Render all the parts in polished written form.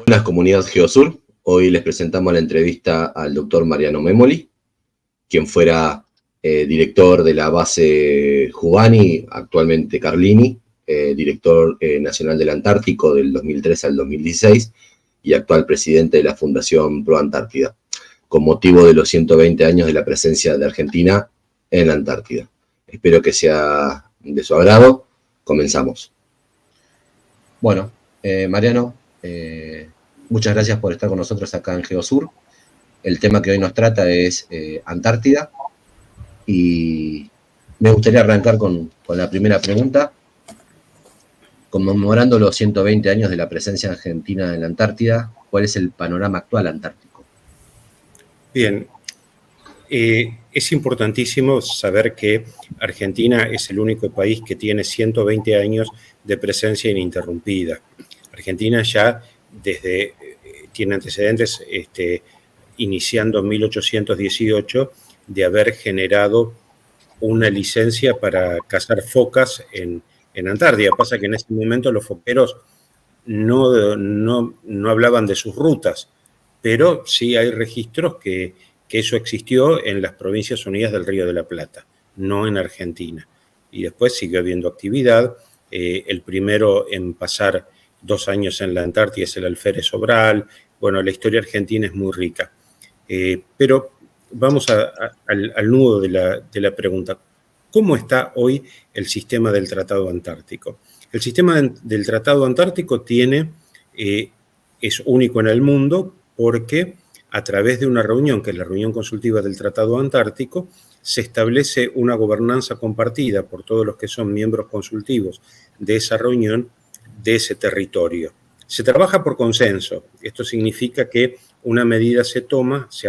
Buenas, comunidad Geosur. Hoy les presentamos la entrevista al doctor Mariano Memoli, quien fuera director de la base Juvani, actualmente Carlini, director nacional del Antártico del 2003 al 2016 y actual presidente de la Fundación Pro Antártida, con motivo de los 120 años de la presencia de Argentina en la Antártida. Espero que sea de su agrado. Comenzamos. Bueno, Mariano, muchas gracias por estar con nosotros acá en Geosur. El tema que hoy nos trata es Antártida y me gustaría arrancar con la primera pregunta. Conmemorando los 120 años de la presencia argentina en la Antártida, ¿cuál es el panorama actual antártico? Bien, es importantísimo saber que Argentina es el único país que tiene 120 años de presencia ininterrumpida. Argentina ya tiene antecedentes iniciando en 1818 de haber generado una licencia para cazar focas en Antártida. Pasa que en ese momento los foqueros no hablaban de sus rutas, pero sí hay registros que eso existió en las Provincias Unidas del Río de la Plata, no en Argentina. Y después siguió habiendo actividad. El primero en pasar 2 años en la Antártida es el alférez Sobral. Bueno, la historia argentina es muy rica. Pero vamos al nudo de la pregunta. ¿Cómo está hoy el sistema del Tratado Antártico? El sistema del Tratado Antártico es único en el mundo porque a través de una reunión, que es la reunión consultiva del Tratado Antártico, se establece una gobernanza compartida por todos los que son miembros consultivos de esa reunión, de ese territorio. Se trabaja por consenso. Esto significa que una medida se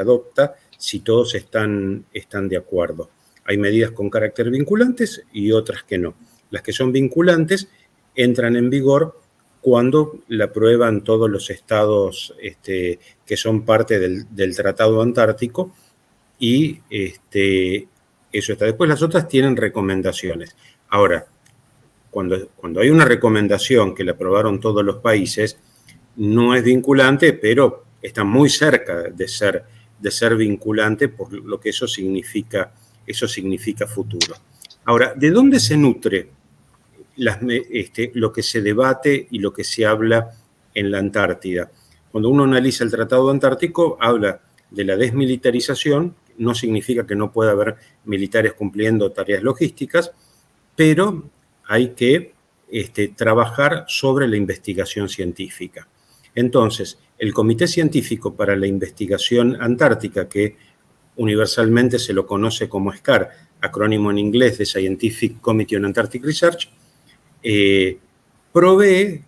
adopta si todos están de acuerdo. Hay medidas con carácter vinculantes y otras que no. Las que son vinculantes entran en vigor cuando la aprueban todos los estados que son parte del Tratado Antártico y eso está. Después las otras tienen recomendaciones. Ahora, cuando hay una recomendación que la aprobaron todos los países, no es vinculante, pero está muy cerca de ser vinculante, por lo que eso significa futuro. Ahora, ¿de dónde se nutre lo que se debate y lo que se habla en la Antártida? Cuando uno analiza el Tratado Antártico, habla de la desmilitarización. No significa que no pueda haber militares cumpliendo tareas logísticas, pero hay que trabajar sobre la investigación científica. Entonces, el Comité Científico para la Investigación Antártica, que universalmente se lo conoce como SCAR, acrónimo en inglés de Scientific Committee on Antarctic Research, provee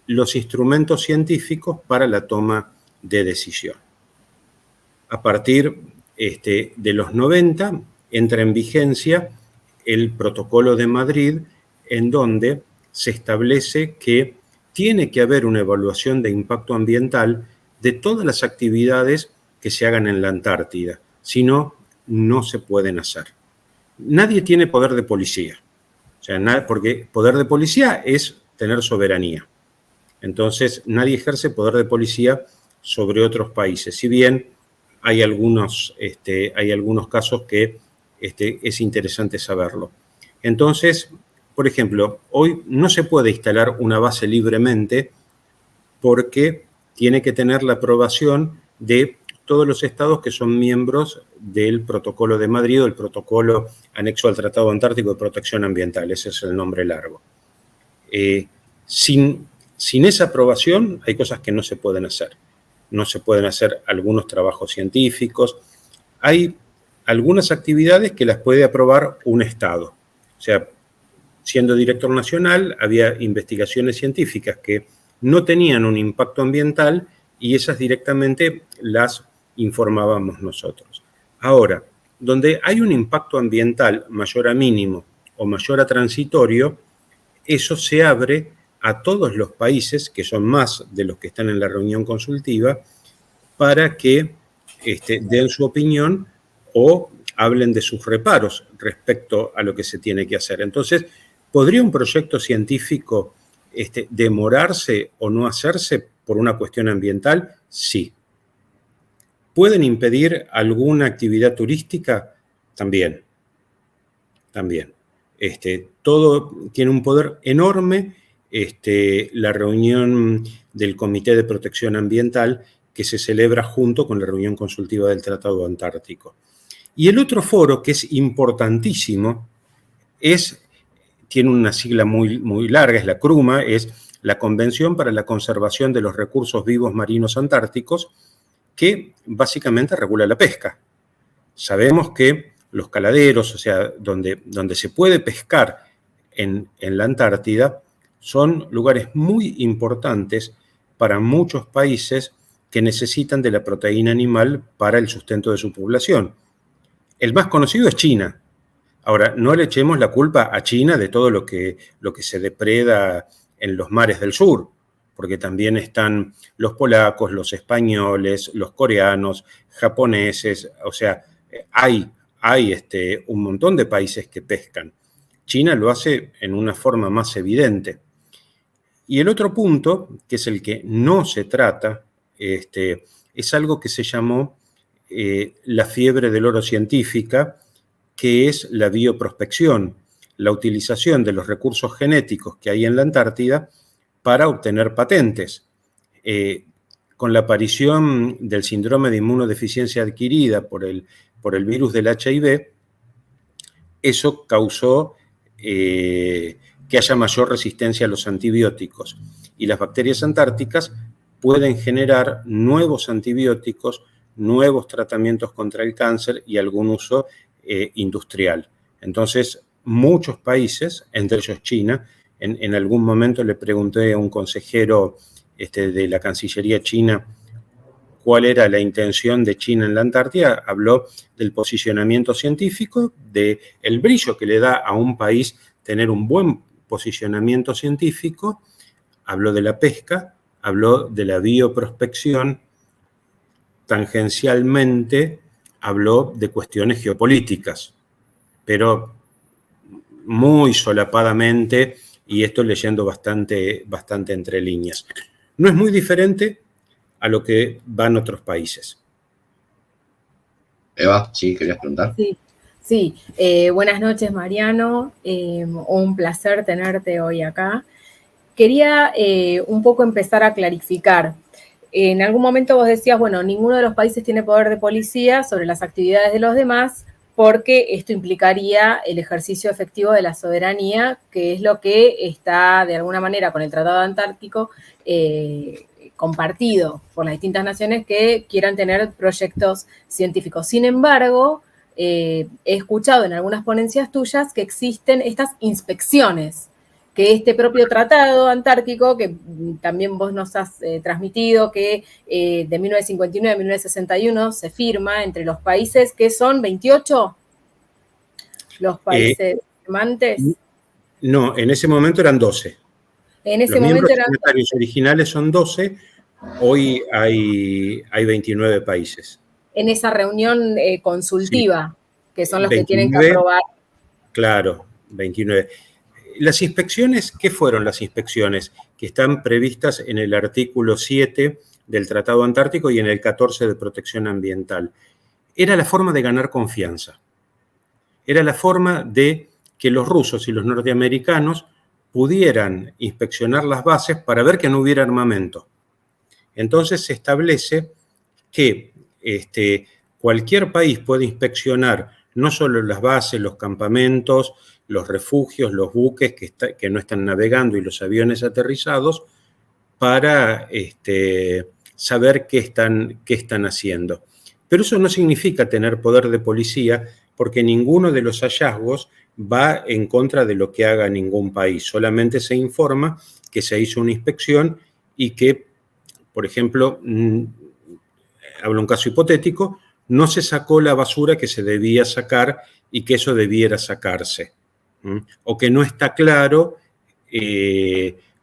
los instrumentos científicos para la toma de decisión. A partir de los 90 entra en vigencia el Protocolo de Madrid, en donde se establece que tiene que haber una evaluación de impacto ambiental de todas las actividades que se hagan en la Antártida. Si no, no se pueden hacer. Nadie tiene poder de policía. O sea, porque poder de policía es tener soberanía. Entonces, nadie ejerce poder de policía sobre otros países. Si bien hay algunos casos que es interesante saberlo. Entonces, por ejemplo, hoy no se puede instalar una base libremente porque tiene que tener la aprobación de todos los estados que son miembros del Protocolo de Madrid o el protocolo anexo al Tratado Antártico de Protección Ambiental. Ese es el nombre largo. Sin esa aprobación hay cosas que no se pueden hacer. No se pueden hacer algunos trabajos científicos. Hay algunas actividades que las puede aprobar un estado. O sea, siendo director nacional, había investigaciones científicas que no tenían un impacto ambiental y esas directamente las informábamos nosotros. Ahora, donde hay un impacto ambiental mayor a mínimo o mayor a transitorio, eso se abre a todos los países, que son más de los que están en la reunión consultiva, para que den su opinión o hablen de sus reparos respecto a lo que se tiene que hacer. Entonces, ¿podría un proyecto científico demorarse o no hacerse? por una cuestión ambiental? Sí. ¿Pueden impedir alguna actividad turística? También. Todo tiene un poder enorme. La reunión del Comité de Protección Ambiental, que se celebra junto con la reunión consultiva del Tratado Antártico. Y el otro foro, que es importantísimo, tiene una sigla muy larga, es la CRUMA, es la Convención para la Conservación de los Recursos Vivos Marinos Antárticos, que básicamente regula la pesca. Sabemos que los caladeros, o sea, donde se puede pescar en la Antártida, son lugares muy importantes para muchos países que necesitan de la proteína animal para el sustento de su población. El más conocido es China. Ahora, no le echemos la culpa a China de todo lo que se depreda en los mares del sur, porque también están los polacos, los españoles, los coreanos, japoneses, o sea, hay un montón de países que pescan. China lo hace en una forma más evidente. Y el otro punto, que es el que no se trata, es algo que se llamó la fiebre del oro científica, que es la bioprospección, la utilización de los recursos genéticos que hay en la Antártida para obtener patentes. Con la aparición del síndrome de inmunodeficiencia adquirida por el virus del HIV, eso causó que haya mayor resistencia a los antibióticos. Y las bacterias antárticas pueden generar nuevos antibióticos, nuevos tratamientos contra el cáncer y algún uso industrial. Entonces, muchos países, entre ellos China, en algún momento le pregunté a un consejero de la Cancillería china cuál era la intención de China en la Antártida, habló del posicionamiento científico, del brillo que le da a un país tener un buen posicionamiento científico, habló de la pesca, habló de la bioprospección, tangencialmente habló de cuestiones geopolíticas, pero muy solapadamente, y esto leyendo bastante entre líneas. No es muy diferente a lo que van otros países. Eva, sí, ¿querías preguntar? Sí. Buenas noches, Mariano. Un placer tenerte hoy acá. Quería un poco empezar a clarificar. En algún momento vos decías, bueno, ninguno de los países tiene poder de policía sobre las actividades de los demás, porque esto implicaría el ejercicio efectivo de la soberanía, que es lo que está, de alguna manera, con el Tratado Antártico compartido por las distintas naciones que quieran tener proyectos científicos. Sin embargo, he escuchado en algunas ponencias tuyas que existen estas inspecciones, que este propio tratado antártico, que también vos nos has transmitido, que de 1959 a 1961 se firma entre los países, que son 28 los países firmantes. No, en ese momento eran 12. En ese los momento miembros signatarios originales son 12, hoy hay 29 países. En esa reunión consultiva, sí, que son los 29, que tienen que aprobar. Claro, 29. Las inspecciones, ¿qué fueron las inspecciones? Que están previstas en el artículo 7 del Tratado Antártico y en el 14 de Protección Ambiental. Era la forma de ganar confianza. Era la forma de que los rusos y los norteamericanos pudieran inspeccionar las bases para ver que no hubiera armamento. Entonces se establece que cualquier país puede inspeccionar no solo las bases, los campamentos, los refugios, los buques que no están navegando y los aviones aterrizados, para saber qué están haciendo. Pero eso no significa tener poder de policía, porque ninguno de los hallazgos va en contra de lo que haga ningún país. Solamente se informa que se hizo una inspección y que, por ejemplo, hablo un caso hipotético, no se sacó la basura que se debía sacar y que eso debiera sacarse. O que no está claro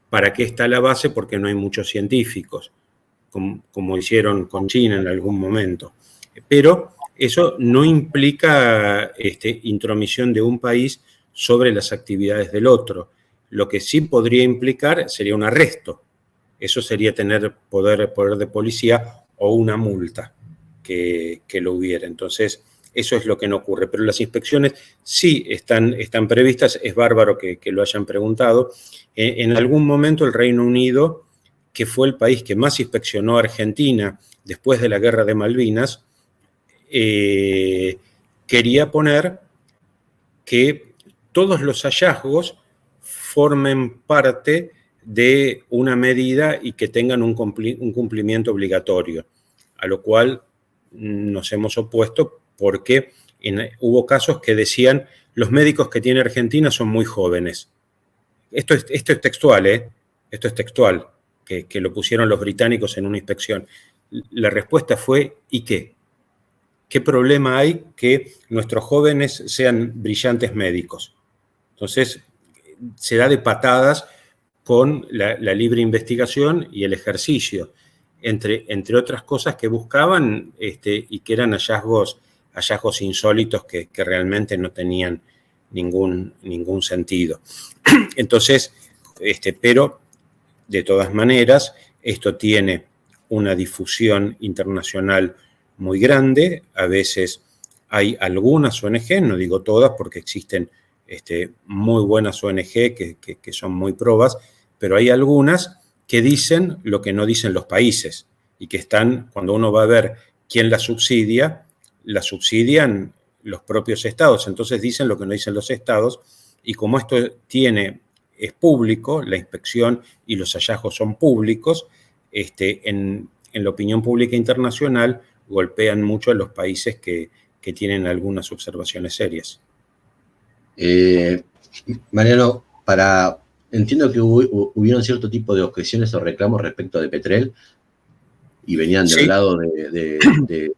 para qué está la base porque no hay muchos científicos, como hicieron con China en algún momento. Pero eso no implica intromisión de un país sobre las actividades del otro. Lo que sí podría implicar sería un arresto. eso sería tener poder de policía o una multa que lo hubiera. Entonces, eso es lo que no ocurre. Pero las inspecciones sí están previstas. Es bárbaro que lo hayan preguntado. En algún momento el Reino Unido, que fue el país que más inspeccionó a Argentina después de la Guerra de Malvinas, quería poner que todos los hallazgos formen parte de una medida y que tengan un cumplimiento obligatorio, a lo cual nos hemos opuesto porque hubo casos que decían los médicos que tiene Argentina son muy jóvenes. Esto es textual, Esto es textual, que lo pusieron los británicos en una inspección. La respuesta fue, ¿y qué? ¿Qué problema hay que nuestros jóvenes sean brillantes médicos? Entonces, se da de patadas con la libre investigación y el ejercicio, entre otras cosas que buscaban y que eran hallazgos insólitos que realmente no tenían ningún sentido. Entonces, pero de todas maneras, esto tiene una difusión internacional muy grande. A veces hay algunas ONG, no digo todas porque existen muy buenas ONG que son muy probas, pero hay algunas que dicen lo que no dicen los países y que están, cuando uno va a ver quién la subsidian los propios estados. Entonces dicen lo que no dicen los estados, y como esto es público, la inspección y los hallazgos son públicos, en la opinión pública internacional golpean mucho a los países que tienen algunas observaciones serias. Mariano, entiendo que hubieron cierto tipo de objeciones o reclamos respecto de Petrel y venían del lado del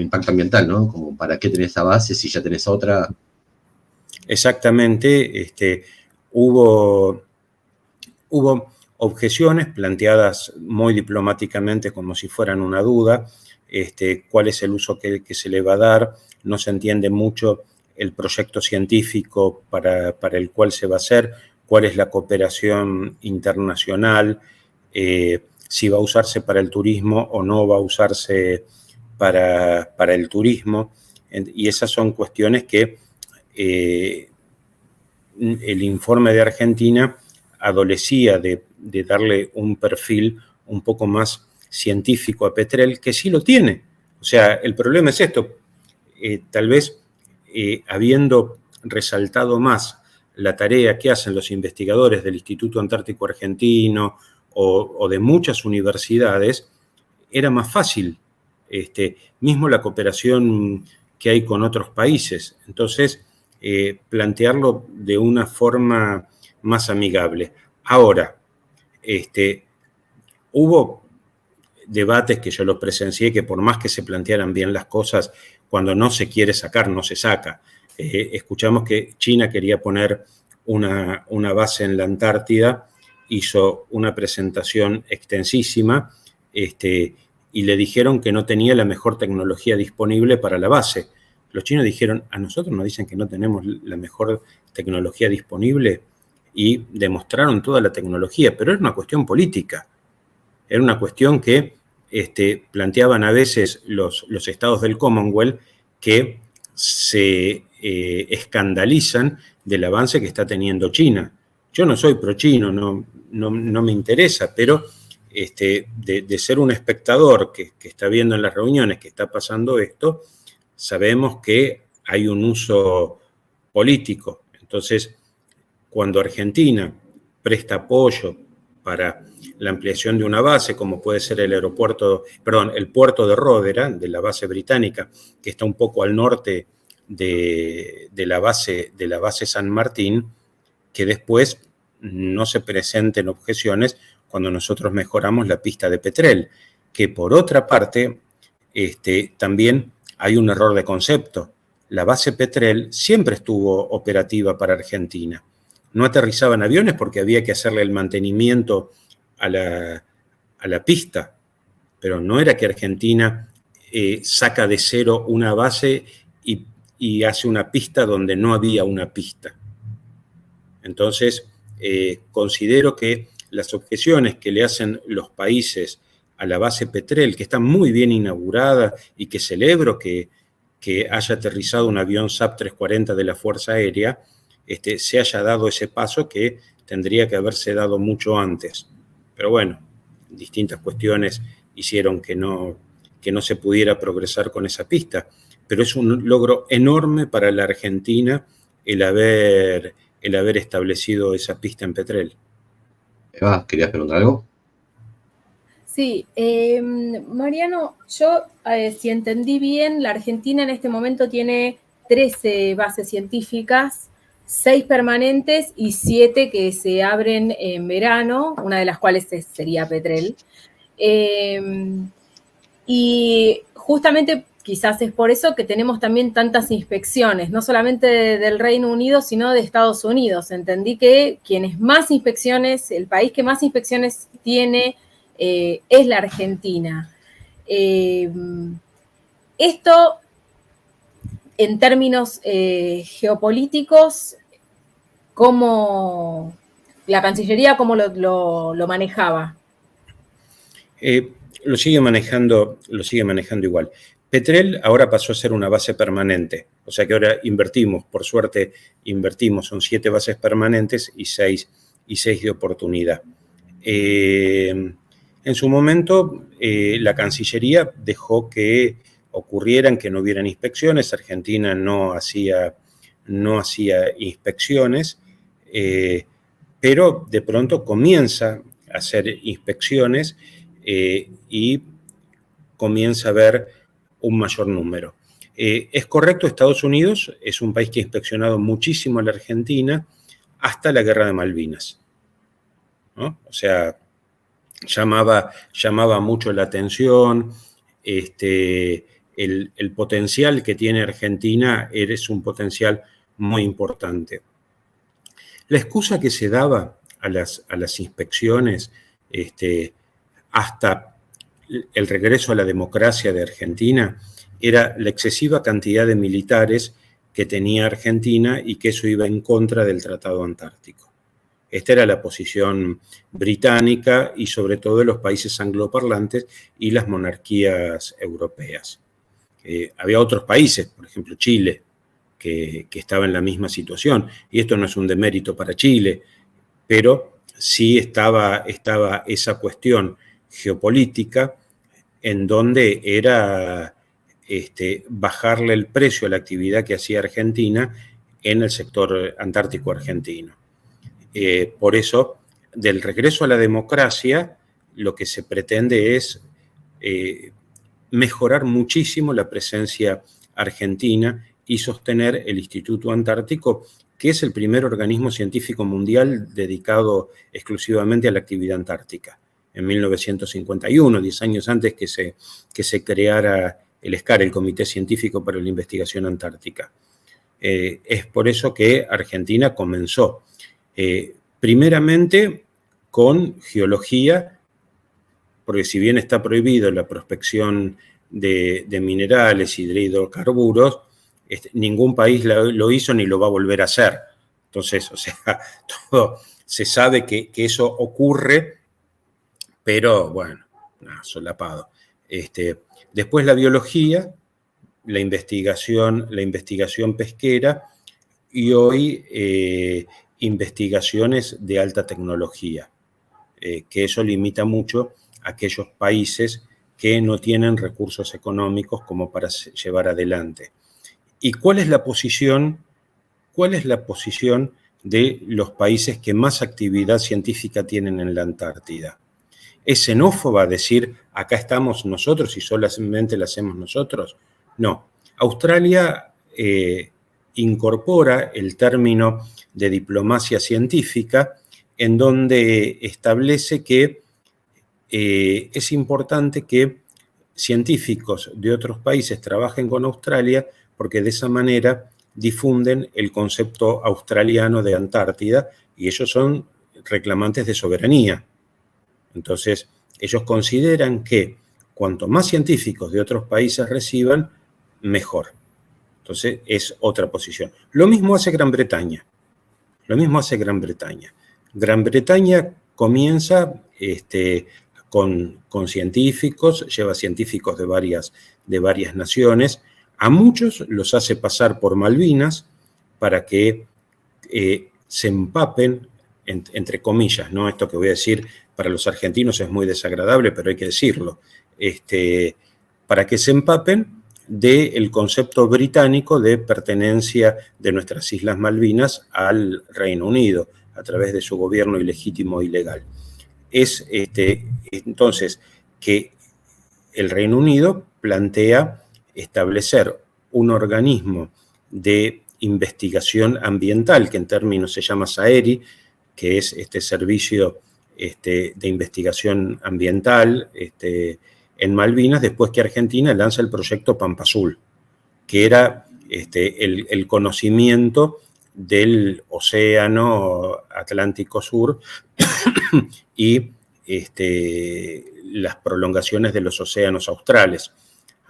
impacto ambiental, ¿no? Como, ¿para qué tenés esa base si ya tenés otra? Exactamente. Hubo objeciones planteadas muy diplomáticamente como si fueran una duda. ¿Cuál es el uso que se le va a dar? No se entiende mucho el proyecto científico para el cual se va a hacer, cuál es la cooperación internacional, si va a usarse para el turismo o no va a usarse para el turismo. Y esas son cuestiones que el informe de Argentina adolecía de darle un perfil un poco más científico a Petrel, que sí lo tiene. O sea, el problema es esto. Tal vez habiendo resaltado más la tarea que hacen los investigadores del Instituto Antártico Argentino o de muchas universidades, era más fácil, mismo la cooperación que hay con otros países. Entonces, plantearlo de una forma más amigable. Ahora, hubo debates que yo los presencié que por más que se plantearan bien las cosas, cuando no se quiere sacar, no se saca. Escuchamos que China quería poner una base en la Antártida, hizo una presentación extensísima y le dijeron que no tenía la mejor tecnología disponible para la base. Los chinos dijeron, a nosotros nos dicen que no tenemos la mejor tecnología disponible, y demostraron toda la tecnología, pero era una cuestión política. Era una cuestión que planteaban a veces los estados del Commonwealth, que se escandalizan del avance que está teniendo China. Yo no soy pro-chino, no me interesa, pero de ser un espectador que está viendo en las reuniones que está pasando esto, sabemos que hay un uso político. Entonces, cuando Argentina presta apoyo para la ampliación de una base, como puede ser el puerto de Rotherham, de la base británica, que está un poco al norte de la base San Martín, que después no se presenten objeciones cuando nosotros mejoramos la pista de Petrel, que por otra parte también hay un error de concepto. La base Petrel siempre estuvo operativa para Argentina. No aterrizaban aviones porque había que hacerle el mantenimiento a la pista, pero no era que Argentina saca de cero una base y hace una pista donde no había una pista. Entonces, considero que las objeciones que le hacen los países a la base Petrel, que está muy bien inaugurada y que celebro que haya aterrizado un avión SAP 340 de la Fuerza Aérea, se haya dado ese paso que tendría que haberse dado mucho antes. Pero bueno, distintas cuestiones hicieron que no se pudiera progresar con esa pista. Pero es un logro enorme para la Argentina el haber establecido esa pista en Petrel. Eva, ¿querías preguntar algo? Sí, Mariano, yo si entendí bien, la Argentina en este momento tiene 13 bases científicas, 6 permanentes y 7 que se abren en verano, una de las cuales sería Petrel. Y justamente quizás es por eso que tenemos también tantas inspecciones, no solamente del Reino Unido, sino de Estados Unidos. Entendí que quienes más inspecciones, el país que más inspecciones tiene es la Argentina. Esto, en términos geopolíticos, ¿cómo la Cancillería cómo lo manejaba? Lo sigue manejando igual. Petrel ahora pasó a ser una base permanente, o sea que ahora invertimos, por suerte invertimos, son 7 bases permanentes y 6 de oportunidad. En su momento, la Cancillería dejó que ocurrieran, que no hubieran inspecciones. Argentina no hacía inspecciones, pero de pronto comienza a hacer inspecciones y comienza a haber un mayor número. Es correcto, Estados Unidos es un país que ha inspeccionado muchísimo a la Argentina hasta la Guerra de Malvinas, ¿no? O sea, llamaba mucho la atención, el potencial que tiene Argentina es un potencial muy importante. La excusa que se daba a las inspecciones hasta el regreso a la democracia de Argentina era la excesiva cantidad de militares que tenía Argentina y que eso iba en contra del Tratado Antártico. Esta era la posición británica y sobre todo de los países angloparlantes y las monarquías europeas. Había otros países, por ejemplo Chile, que estaba en la misma situación, y esto no es un demérito para Chile, pero sí estaba esa cuestión geopolítica en donde era bajarle el precio a la actividad que hacía Argentina en el sector antártico argentino. Por eso, del regreso a la democracia, lo que se pretende es mejorar muchísimo la presencia argentina y sostener el Instituto Antártico, que es el primer organismo científico mundial dedicado exclusivamente a la actividad antártica. En 1951, 10 años antes que se creara el SCAR, el Comité Científico para la Investigación Antártica. Es por eso que Argentina comenzó, primeramente con geología, porque si bien está prohibido la prospección de minerales y de hidrocarburos, ningún país lo hizo ni lo va a volver a hacer. Entonces, o sea, todo se sabe que eso ocurre, pero bueno, solapado. Después la biología, la investigación pesquera y hoy investigaciones de alta tecnología, que eso limita mucho a aquellos países que no tienen recursos económicos como para llevar adelante. ¿Y cuál es la posición de los países que más actividad científica tienen en la Antártida? ¿Es xenófoba decir, acá estamos nosotros y solamente la hacemos nosotros? No. Australia incorpora el término de diplomacia científica en donde establece que es importante que científicos de otros países trabajen con Australia porque de esa manera difunden el concepto australiano de Antártida y ellos son reclamantes de soberanía. Entonces, ellos consideran que cuanto más científicos de otros países reciban, mejor. Entonces, es otra posición. Lo mismo hace Gran Bretaña. Gran Bretaña comienza con científicos, lleva científicos de varias naciones, a muchos los hace pasar por Malvinas para que se empapen, entre comillas, ¿no? Esto que voy a decir para los argentinos es muy desagradable, pero hay que decirlo, para que se empapen del concepto británico de pertenencia de nuestras Islas Malvinas al Reino Unido, a través de su gobierno ilegítimo e ilegal. Es entonces que el Reino Unido plantea establecer un organismo de investigación ambiental, que en términos se llama SAERI, que es este servicio de investigación ambiental en Malvinas, después que Argentina lanza el proyecto Pampa Azul, que era el conocimiento del Océano Atlántico Sur y las prolongaciones de los océanos australes.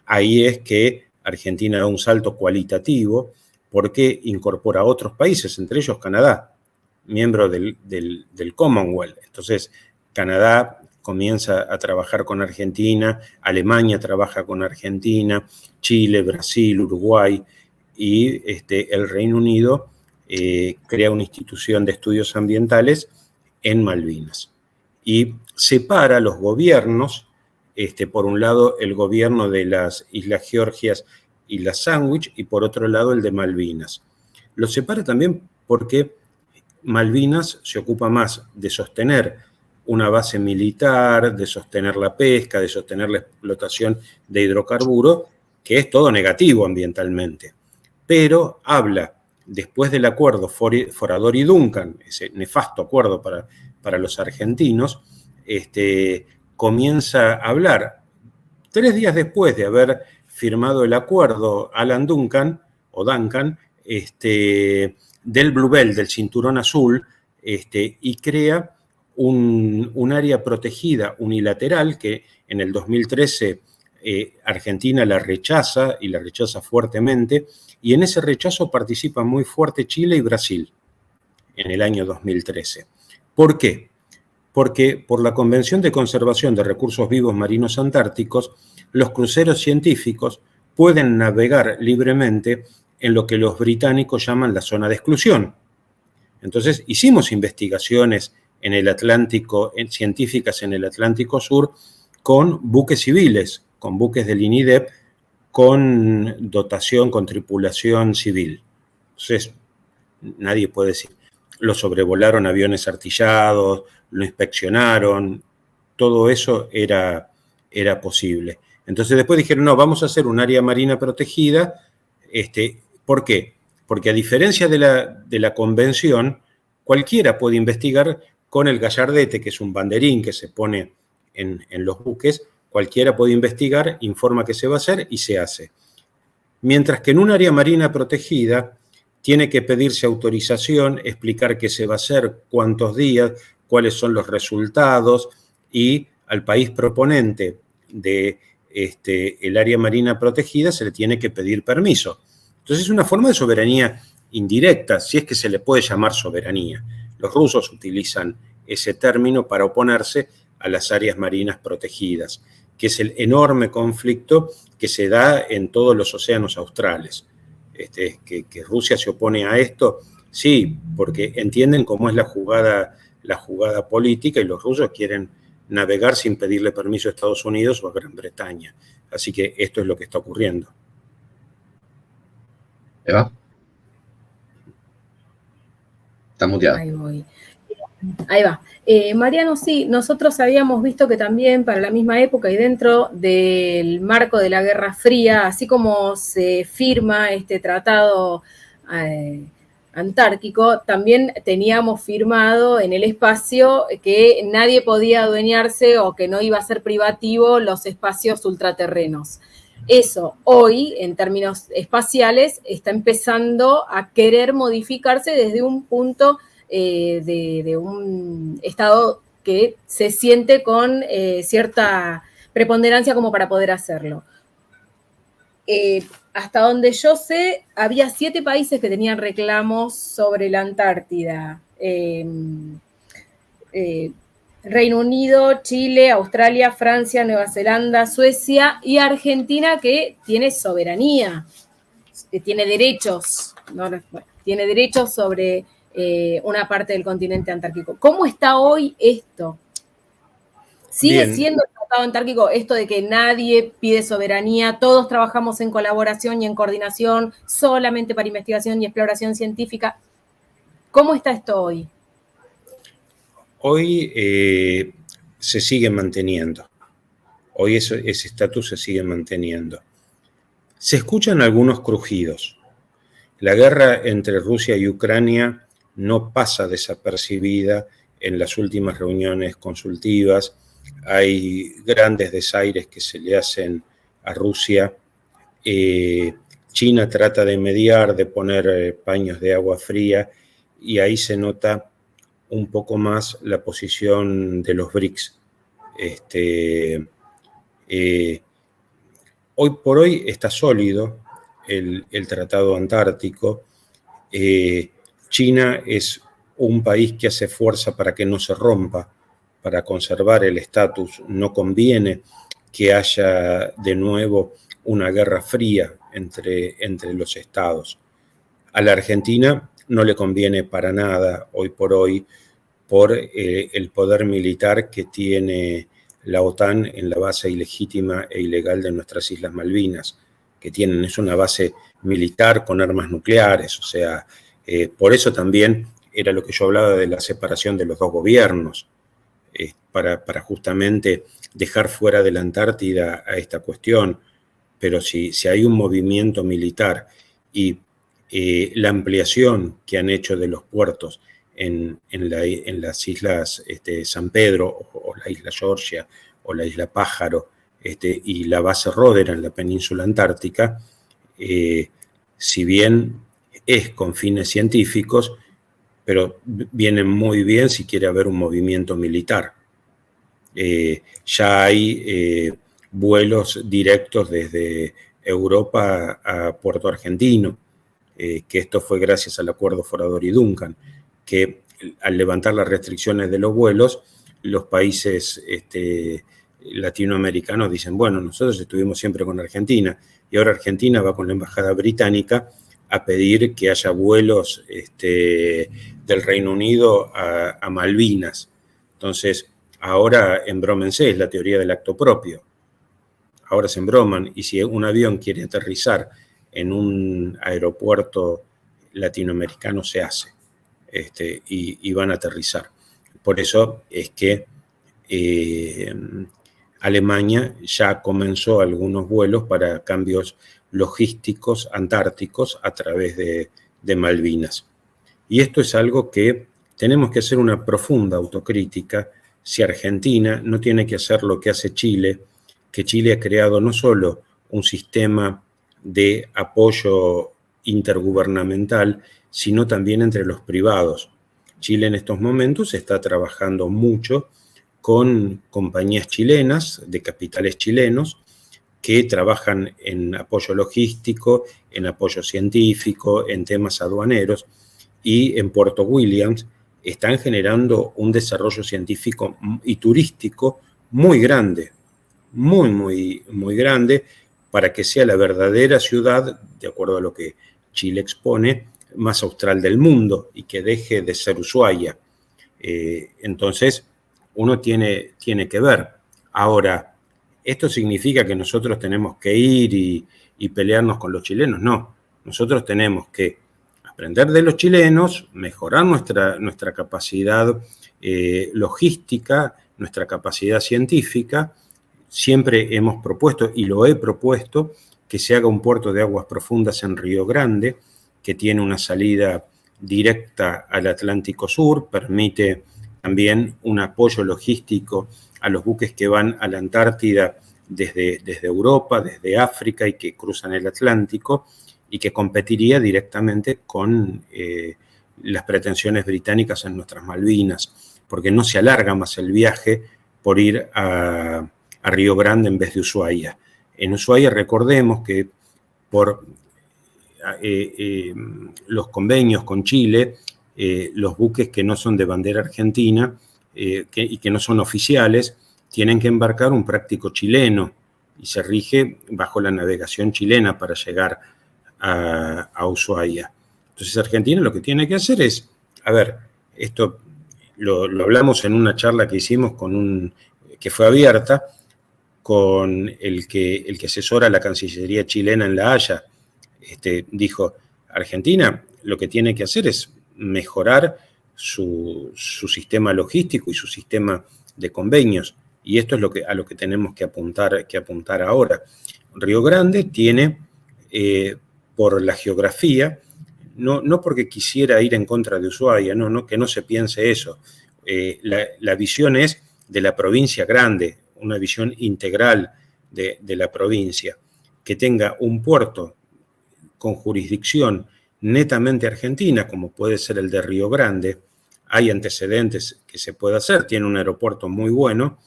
Ahí es que Argentina da un salto cualitativo porque incorpora a otros países, entre ellos Canadá, miembro del Commonwealth. Entonces, Canadá comienza a trabajar con Argentina, Alemania trabaja con Argentina, Chile, Brasil, Uruguay, y el Reino Unido crea una institución de estudios ambientales en Malvinas. Y separa los gobiernos, por un lado el gobierno de las Islas Georgias y las Sandwich, y por otro lado el de Malvinas. Los separa también porque Malvinas se ocupa más de sostener una base militar, de sostener la pesca, de sostener la explotación de hidrocarburos, que es todo negativo ambientalmente. Pero habla, después del acuerdo Forador y Duncan, ese nefasto acuerdo para los argentinos, comienza a hablar 3 días después de haber firmado el acuerdo Alan Duncan, del Blue Belt, del Cinturón Azul, y crea un área protegida unilateral que en el 2013 Argentina la rechaza, y la rechaza fuertemente, y en ese rechazo participan muy fuerte Chile y Brasil en el año 2013. ¿Por qué? Porque por la Convención de Conservación de Recursos Vivos Marinos Antárticos, los cruceros científicos pueden navegar libremente en lo que los británicos llaman la zona de exclusión. Entonces, hicimos investigaciones en el Atlántico, científicas en el Atlántico Sur, con buques civiles, con buques del INIDEP, con dotación, con tripulación civil. Entonces, nadie puede decir, lo sobrevolaron aviones artillados, lo inspeccionaron, todo eso era posible. Entonces después dijeron, no, vamos a hacer un área marina protegida. ¿Por qué? Porque a diferencia de la convención, cualquiera puede investigar con el gallardete, que es un banderín que se pone en los buques, cualquiera puede investigar, informa qué se va a hacer y se hace. Mientras que en un área marina protegida tiene que pedirse autorización, explicar qué se va a hacer, cuántos días, cuáles son los resultados, y al país proponente de el área marina protegida se le tiene que pedir permiso. Entonces es una forma de soberanía indirecta, si es que se le puede llamar soberanía. Los rusos utilizan ese término para oponerse a las áreas marinas protegidas, que es el enorme conflicto que se da en todos los océanos australes. Que Rusia se opone a esto, sí, porque entienden cómo es la jugada política, y los rusos quieren navegar sin pedirle permiso a Estados Unidos o a Gran Bretaña. Así que esto es lo que está ocurriendo. ¿Eva? Está muteada. Ahí voy. Ahí va. Mariano, sí, nosotros habíamos visto que también para la misma época y dentro del marco de la Guerra Fría, así como se firma este tratado antártico, también teníamos firmado en el espacio que nadie podía adueñarse o que no iba a ser privativo los espacios ultraterrenos. Eso hoy, en términos espaciales, está empezando a querer modificarse desde un punto de un estado que se siente con cierta preponderancia como para poder hacerlo. Hasta donde yo sé, había 7 países que tenían reclamos sobre la Antártida. Reino Unido, Chile, Australia, Francia, Nueva Zelanda, Suecia y Argentina, que tiene soberanía, tiene derechos, ¿no? Tiene derechos sobre una parte del continente antártico. ¿Cómo está hoy esto? ¿Sigue Bien. siendo el Tratado Antártico esto de que nadie pide soberanía, todos trabajamos en colaboración y en coordinación, solamente para investigación y exploración científica? ¿Cómo está esto hoy? Hoy se sigue manteniendo. Hoy ese estatus se sigue manteniendo. Se escuchan algunos crujidos. La guerra entre Rusia y Ucrania no pasa desapercibida en las últimas reuniones consultivas. Hay grandes desaires que se le hacen a Rusia. China trata de mediar, de poner paños de agua fría, y ahí se nota un poco más la posición de los BRICS. Hoy por hoy está sólido el Tratado Antártico. China es un país que hace fuerza para que no se rompa, para conservar el estatus. No conviene que haya de nuevo una guerra fría entre los estados. A la Argentina no le conviene para nada hoy por hoy por el poder militar que tiene la OTAN en la base ilegítima e ilegal de nuestras Islas Malvinas, que tienen, es una base militar con armas nucleares, o sea, por eso también era lo que yo hablaba de la separación de los dos gobiernos, para justamente dejar fuera de la Antártida a esta cuestión. Pero si hay un movimiento militar y la ampliación que han hecho de los puertos en las islas San Pedro o la isla Georgia o la isla Pájaro y la base Rodera en la península antártica, si bien es con fines científicos, pero vienen muy bien si quiere haber un movimiento militar. Ya hay vuelos directos desde Europa a Puerto Argentino, que esto fue gracias al acuerdo Forador y Duncan, que al levantar las restricciones de los vuelos, los países latinoamericanos dicen, bueno, nosotros estuvimos siempre con Argentina, y ahora Argentina va con la embajada británica a pedir que haya vuelos del Reino Unido a Malvinas. Entonces, ahora embrómense, es la teoría del acto propio. Ahora se embroman, y si un avión quiere aterrizar en un aeropuerto latinoamericano, se hace, y van a aterrizar. Por eso es que Alemania ya comenzó algunos vuelos para cambios logísticos antárticos a través de Malvinas. Y esto es algo que tenemos que hacer una profunda autocrítica. Si Argentina no tiene que hacer lo que hace Chile, que Chile ha creado no solo un sistema de apoyo intergubernamental, sino también entre los privados. Chile en estos momentos está trabajando mucho con compañías chilenas, de capitales chilenos, que trabajan en apoyo logístico, en apoyo científico, en temas aduaneros, y en Puerto Williams están generando un desarrollo científico y turístico muy grande, muy grande, para que sea la verdadera ciudad, de acuerdo a lo que Chile expone, más austral del mundo, y que deje de ser Ushuaia. Entonces, uno tiene que ver. Ahora, ¿esto significa que nosotros tenemos que ir y pelearnos con los chilenos? No, nosotros tenemos que aprender de los chilenos, mejorar nuestra capacidad logística, nuestra capacidad científica. Siempre hemos propuesto, y lo he propuesto, que se haga un puerto de aguas profundas en Río Grande, que tiene una salida directa al Atlántico Sur, permite también un apoyo logístico a los buques que van a la Antártida desde Europa, desde África, y que cruzan el Atlántico, y que competiría directamente con las pretensiones británicas en nuestras Malvinas, porque no se alarga más el viaje por ir a Río Grande en vez de Ushuaia. En Ushuaia, recordemos que por los convenios con Chile, los buques que no son de bandera argentina y que no son oficiales, tienen que embarcar un práctico chileno y se rige bajo la navegación chilena para llegar a Ushuaia. Entonces Argentina lo que tiene que hacer es, a ver, esto lo hablamos en una charla que hicimos que fue abierta, con el que asesora a la Cancillería chilena en La Haya. Dijo, Argentina lo que tiene que hacer es mejorar su sistema logístico y su sistema de convenios. Y esto es a lo que tenemos que apuntar ahora. Río Grande tiene, por la geografía, no porque quisiera ir en contra de Ushuaia, que no se piense eso. La visión es de la provincia grande, una visión integral de la provincia, que tenga un puerto con jurisdicción netamente argentina, como puede ser el de Río Grande. Hay antecedentes que se puede hacer, tiene un aeropuerto muy bueno,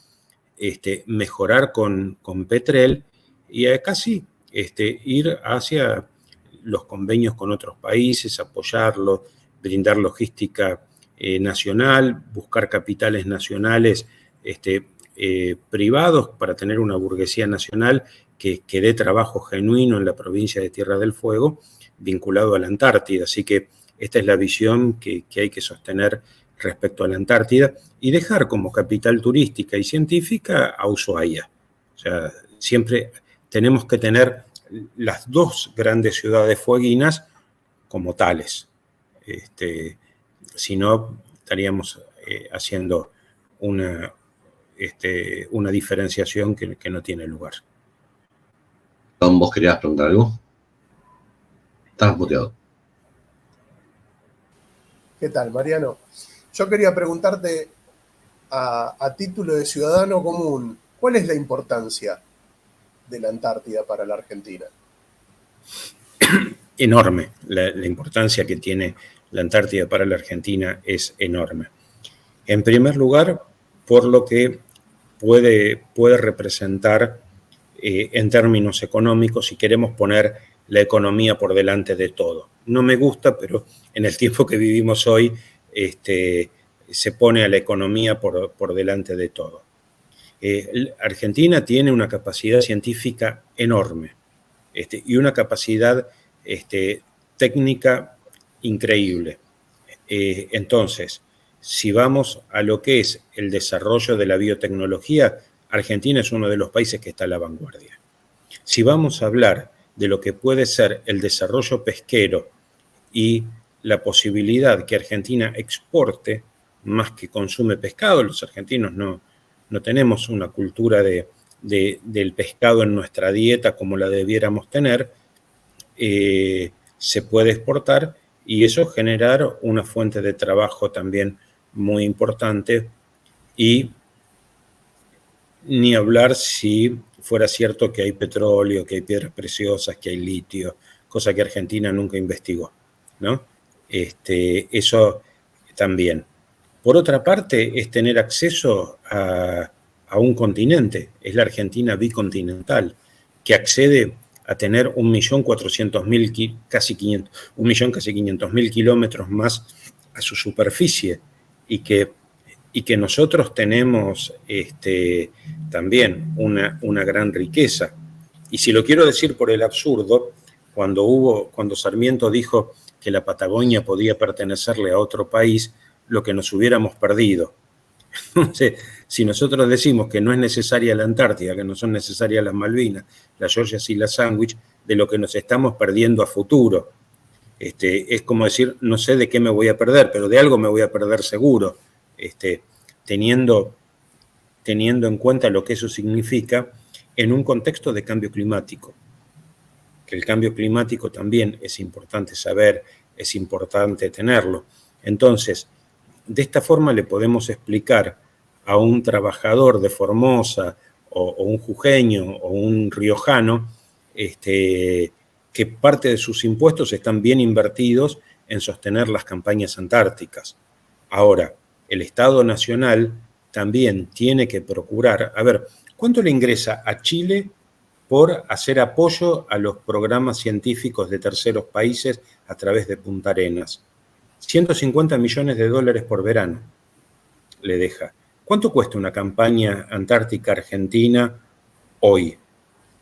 mejorar con Petrel y casi ir hacia los convenios con otros países, apoyarlos, brindar logística nacional, buscar capitales nacionales privados para tener una burguesía nacional que dé trabajo genuino en la provincia de Tierra del Fuego, vinculado a la Antártida. Así que esta es la visión que hay que sostener respecto a la Antártida y dejar como capital turística y científica a Ushuaia. O sea, siempre tenemos que tener las dos grandes ciudades fueguinas como tales. Si no, estaríamos haciendo una diferenciación que no tiene lugar. Tom, ¿vos querías preguntar algo? Estás muteado. ¿Qué tal, Mariano? Yo quería preguntarte, a título de ciudadano común, ¿cuál es la importancia de la Antártida para la Argentina? Enorme. La importancia que tiene la Antártida para la Argentina es enorme. En primer lugar, por lo que puede representar en términos económicos, si queremos poner la economía por delante de todo. No me gusta, pero en el tiempo que vivimos hoy se pone a la economía por delante de todo. Argentina tiene una capacidad científica enorme y una capacidad técnica increíble. Entonces, si vamos a lo que es el desarrollo de la biotecnología, Argentina es uno de los países que está a la vanguardia. Si vamos a hablar de lo que puede ser el desarrollo pesquero y la posibilidad que Argentina exporte más que consume pescado, los argentinos no tenemos una cultura del pescado en nuestra dieta como la debiéramos tener, se puede exportar y eso generar una fuente de trabajo también muy importante y ni hablar si fuera cierto que hay petróleo, que hay piedras preciosas, que hay litio, cosa que Argentina nunca investigó, ¿no? Eso también. Por otra parte, es tener acceso a un continente, es la Argentina bicontinental, que accede a tener 1.400.000, casi 500.000 kilómetros más a su superficie y que nosotros tenemos también una gran riqueza. Y si lo quiero decir por el absurdo, cuando Sarmiento dijo que la Patagonia podía pertenecerle a otro país, lo que nos hubiéramos perdido. Entonces, si nosotros decimos que no es necesaria la Antártida, que no son necesarias las Malvinas, las Georgias y las Sandwich, de lo que nos estamos perdiendo a futuro. Es como decir, no sé de qué me voy a perder, pero de algo me voy a perder seguro, teniendo en cuenta lo que eso significa en un contexto de cambio climático. Que el cambio climático también es importante saber, es importante tenerlo. Entonces, de esta forma le podemos explicar a un trabajador de Formosa o un jujeño o un riojano que parte de sus impuestos están bien invertidos en sostener las campañas antárticas. Ahora, el Estado Nacional también tiene que procurar, a ver, ¿cuánto le ingresa a Chile por hacer apoyo a los programas científicos de terceros países a través de Punta Arenas? $150 millones por verano le deja. ¿Cuánto cuesta una campaña antártica argentina hoy?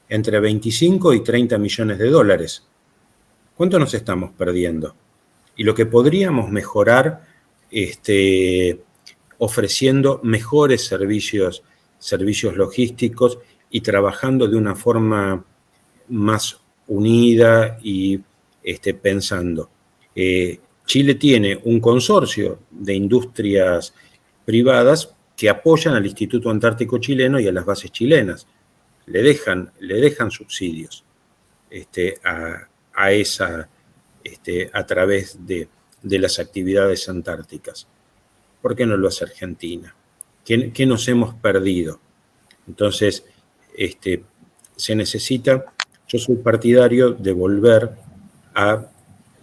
Entre 25 y 30 millones de dólares. ¿Cuánto nos estamos perdiendo? Y lo que podríamos mejorar ofreciendo mejores servicios logísticos y trabajando de una forma más unida y pensando. Chile tiene un consorcio de industrias privadas que apoyan al Instituto Antártico Chileno y a las bases chilenas. Le dejan subsidios a través de las actividades antárticas. ¿Por qué no lo hace Argentina? ¿Qué nos hemos perdido? Entonces, se necesita, yo soy partidario de volver a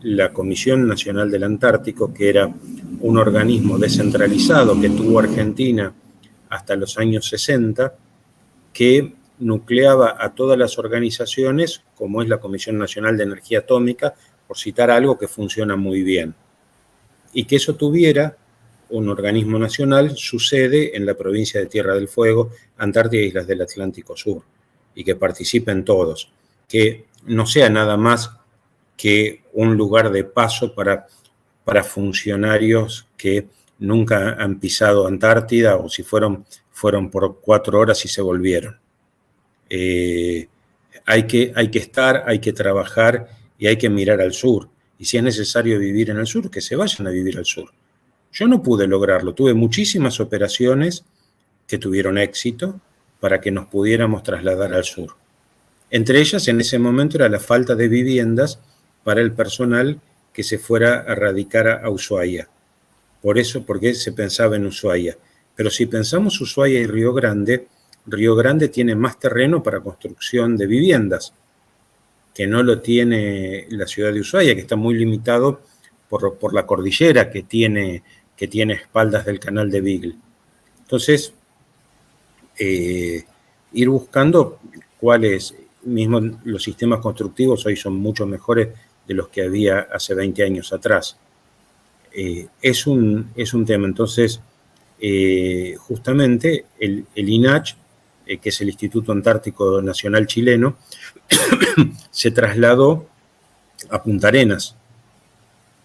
la Comisión Nacional del Antártico, que era un organismo descentralizado que tuvo Argentina hasta los años 60, que nucleaba a todas las organizaciones, como es la Comisión Nacional de Energía Atómica, por citar algo que funciona muy bien. Y que eso tuviera un organismo nacional, su sede en la provincia de Tierra del Fuego, Antártida e Islas del Atlántico Sur, y que participen todos. Que no sea nada más que un lugar de paso para funcionarios que nunca han pisado Antártida, o si fueron por 4 horas y se volvieron. Hay que estar, hay que trabajar y hay que mirar al sur. Y si es necesario vivir en el sur, que se vayan a vivir al sur. Yo no pude lograrlo. Tuve muchísimas operaciones que tuvieron éxito para que nos pudiéramos trasladar al sur. Entre ellas, en ese momento, era la falta de viviendas para el personal que se fuera a radicar a Ushuaia. Por eso, porque se pensaba en Ushuaia. Pero si pensamos Ushuaia y Río Grande tiene más terreno para construcción de viviendas, que no lo tiene la ciudad de Ushuaia, que está muy limitado por la cordillera que tiene espaldas del canal de Beagle. Entonces, ir buscando cuáles, mismo los sistemas constructivos hoy son mucho mejores de los que había hace 20 años atrás. Es un tema. Entonces, justamente el INACH, que es el Instituto Antártico Nacional Chileno, se trasladó a Punta Arenas.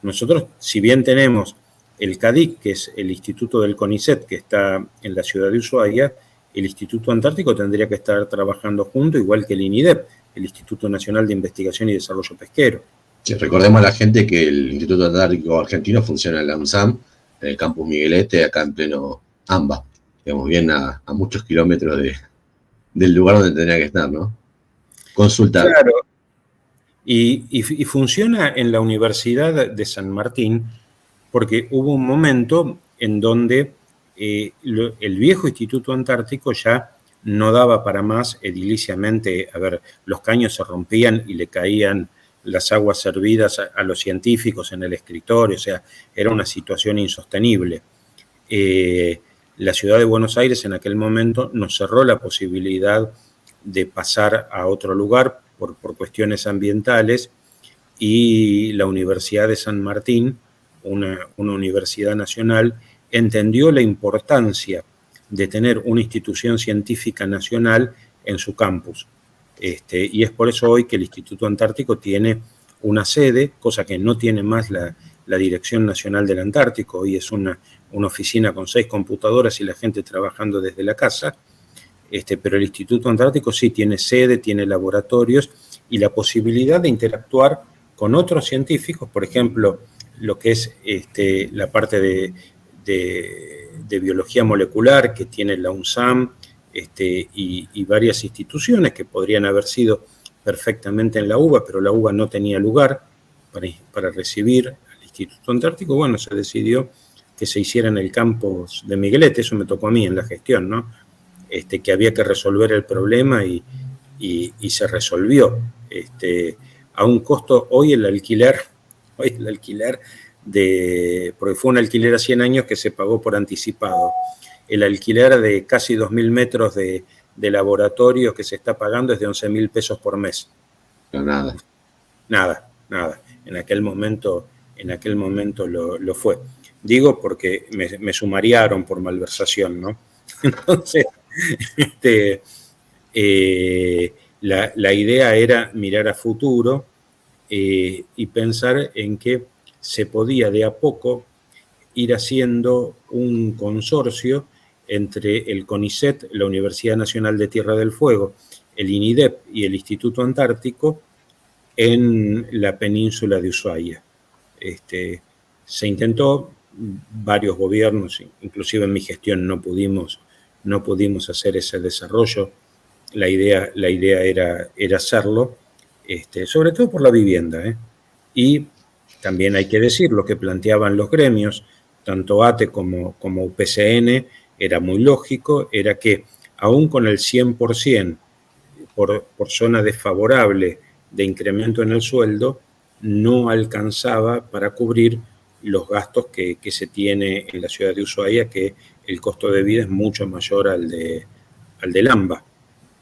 Nosotros, si bien tenemos el CADIC, que es el Instituto del CONICET, que está en la ciudad de Ushuaia, el Instituto Antártico tendría que estar trabajando junto, igual que el INIDEP, el Instituto Nacional de Investigación y Desarrollo Pesquero. Sí, recordemos a la gente que el Instituto Antártico Argentino funciona en la UNSAM, en el campus Miguelete, acá en pleno AMBA, digamos, bien a muchos kilómetros del lugar donde tendría que estar, ¿no? Consultar. Claro. Y funciona en la Universidad de San Martín, porque hubo un momento en donde el viejo Instituto Antártico ya no daba para más ediliciamente. A ver, los caños se rompían y le caían las aguas servidas a los científicos en el escritorio, o sea, era una situación insostenible. La ciudad de Buenos Aires en aquel momento nos cerró la posibilidad de pasar a otro lugar por cuestiones ambientales, y la Universidad de San Martín, una universidad nacional, entendió la importancia de tener una institución científica nacional en su campus. Y es por eso hoy que el Instituto Antártico tiene una sede, cosa que no tiene más la Dirección Nacional del Antártico. Hoy es una oficina con 6 computadoras y la gente trabajando desde la casa. Pero el Instituto Antártico sí tiene sede, tiene laboratorios y la posibilidad de interactuar con otros científicos, por ejemplo, lo que es la parte de biología molecular que tiene la UNSAM, y varias instituciones que podrían haber sido perfectamente en la UBA, pero la UBA no tenía lugar para recibir al Instituto Antártico. Bueno, se decidió que se hiciera en el campus de Miguelete. Eso me tocó a mí en la gestión, ¿no? Que había que resolver el problema y se resolvió. A un costo, hoy el alquiler porque fue un alquiler a 100 años que se pagó por anticipado. El alquiler de casi 2.000 metros de laboratorio que se está pagando es de 11.000 pesos por mes. No, nada. Nada. En aquel momento lo fue. Digo porque me sumariaron por malversación, ¿no? Entonces, la idea era mirar a futuro y pensar en que se podía de a poco ir haciendo un consorcio entre el CONICET, la Universidad Nacional de Tierra del Fuego, el INIDEP y el Instituto Antártico en la península de Ushuaia. Se intentó, varios gobiernos, inclusive en mi gestión no pudimos hacer ese desarrollo. La idea era hacerlo, sobre todo por la vivienda, y también hay que decir lo que planteaban los gremios, tanto ATE como UPCN, era muy lógico, era que aún con el 100% por zona desfavorable de incremento en el sueldo, no alcanzaba para cubrir los gastos que se tiene en la ciudad de Ushuaia, que el costo de vida es mucho mayor al de Lamba,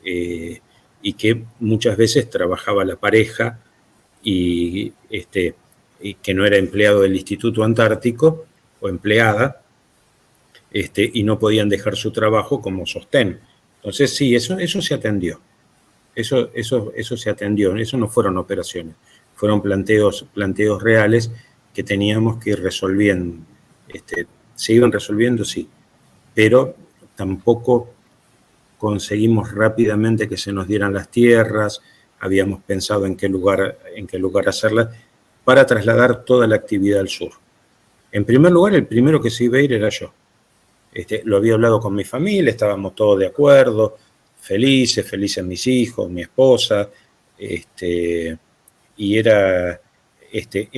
y que muchas veces trabajaba la pareja y que no era empleado del Instituto Antártico o empleada, y no podían dejar su trabajo como sostén. Entonces sí, eso se atendió. Eso se atendió, eso no fueron operaciones, fueron planteos reales que teníamos que ir resolviendo. Se iban resolviendo, sí, pero tampoco conseguimos rápidamente que se nos dieran las tierras, habíamos pensado en qué lugar hacerlas, para trasladar toda la actividad al sur. En primer lugar, el primero que se iba a ir era yo. Lo había hablado con mi familia, estábamos todos de acuerdo, felices mis hijos, mi esposa, y era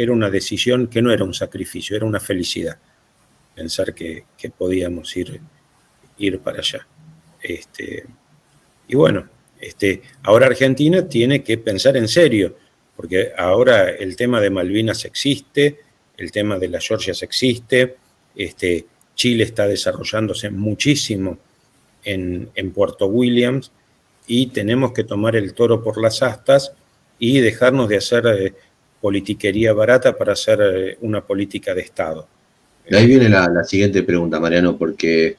una decisión que no era un sacrificio, era una felicidad, pensar que podíamos ir para allá. Y bueno, ahora Argentina tiene que pensar en serio, porque ahora el tema de Malvinas existe, el tema de las Georgias existe, Chile está desarrollándose muchísimo en Puerto Williams, y tenemos que tomar el toro por las astas y dejarnos de hacer politiquería barata para hacer una política de Estado. De ahí viene la siguiente pregunta, Mariano, porque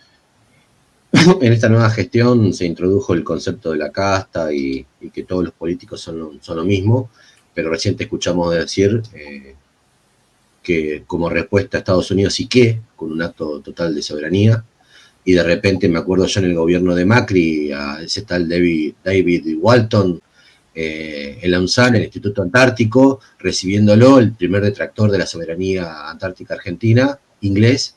en esta nueva gestión se introdujo el concepto de la casta y que todos los políticos son lo mismo, pero recién te escuchamos decir que como respuesta a Estados Unidos y que, con un acto total de soberanía, y de repente me acuerdo yo en el gobierno de Macri, ese tal David Walton, en la UNSAN, el Instituto Antártico, recibiéndolo, el primer detractor de la soberanía antártica argentina, inglés,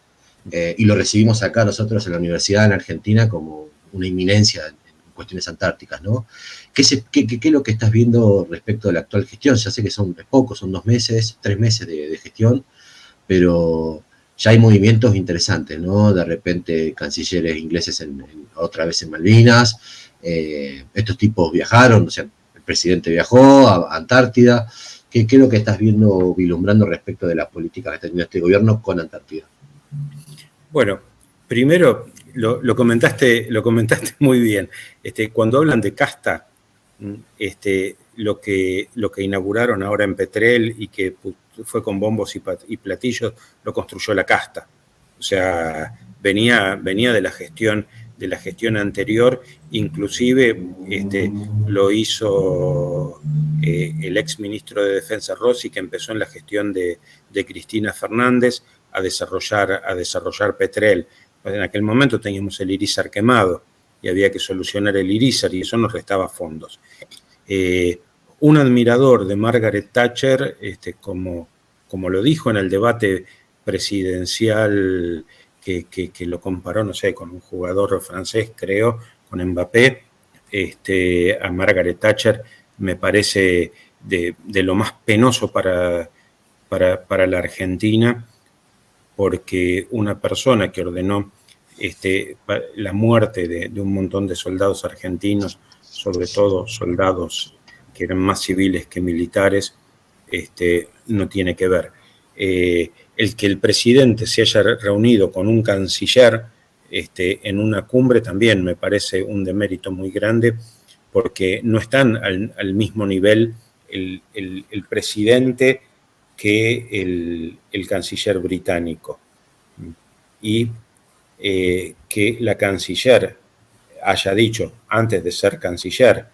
y lo recibimos acá nosotros en la universidad en Argentina como una inminencia en cuestiones antárticas, ¿no? ¿Qué es lo que estás viendo respecto de la actual gestión? Ya sé que son pocos, son 2 meses, 3 meses de gestión, pero ya hay movimientos interesantes, ¿no? De repente cancilleres ingleses otra vez en Malvinas, estos tipos viajaron, o sea, el presidente viajó a Antártida. ¿Qué es lo que estás viendo, vislumbrando respecto de las políticas que está teniendo este gobierno con Antártida? Bueno, primero lo comentaste muy bien. Cuando hablan de casta, lo que inauguraron ahora en Petrel y que fue con bombos y platillos, lo construyó la casta. O sea, venía de la gestión anterior, inclusive lo hizo el ex ministro de Defensa Rossi, que empezó en la gestión de Cristina Fernández a desarrollar Petrel. En aquel momento teníamos el Irizar quemado y había que solucionar el Irizar y eso nos restaba fondos. Un admirador de Margaret Thatcher, como lo dijo en el debate presidencial que lo comparó, no sé, con un jugador francés, creo, con Mbappé, a Margaret Thatcher me parece de lo más penoso para la Argentina, porque una persona que ordenó la muerte de un montón de soldados argentinos, sobre todo soldados que eran más civiles que militares, no tiene que ver. El que el presidente se haya reunido con un canciller en una cumbre también me parece un demérito muy grande, porque no están al mismo nivel el presidente que el canciller británico. Y que la canciller haya dicho, antes de ser canciller,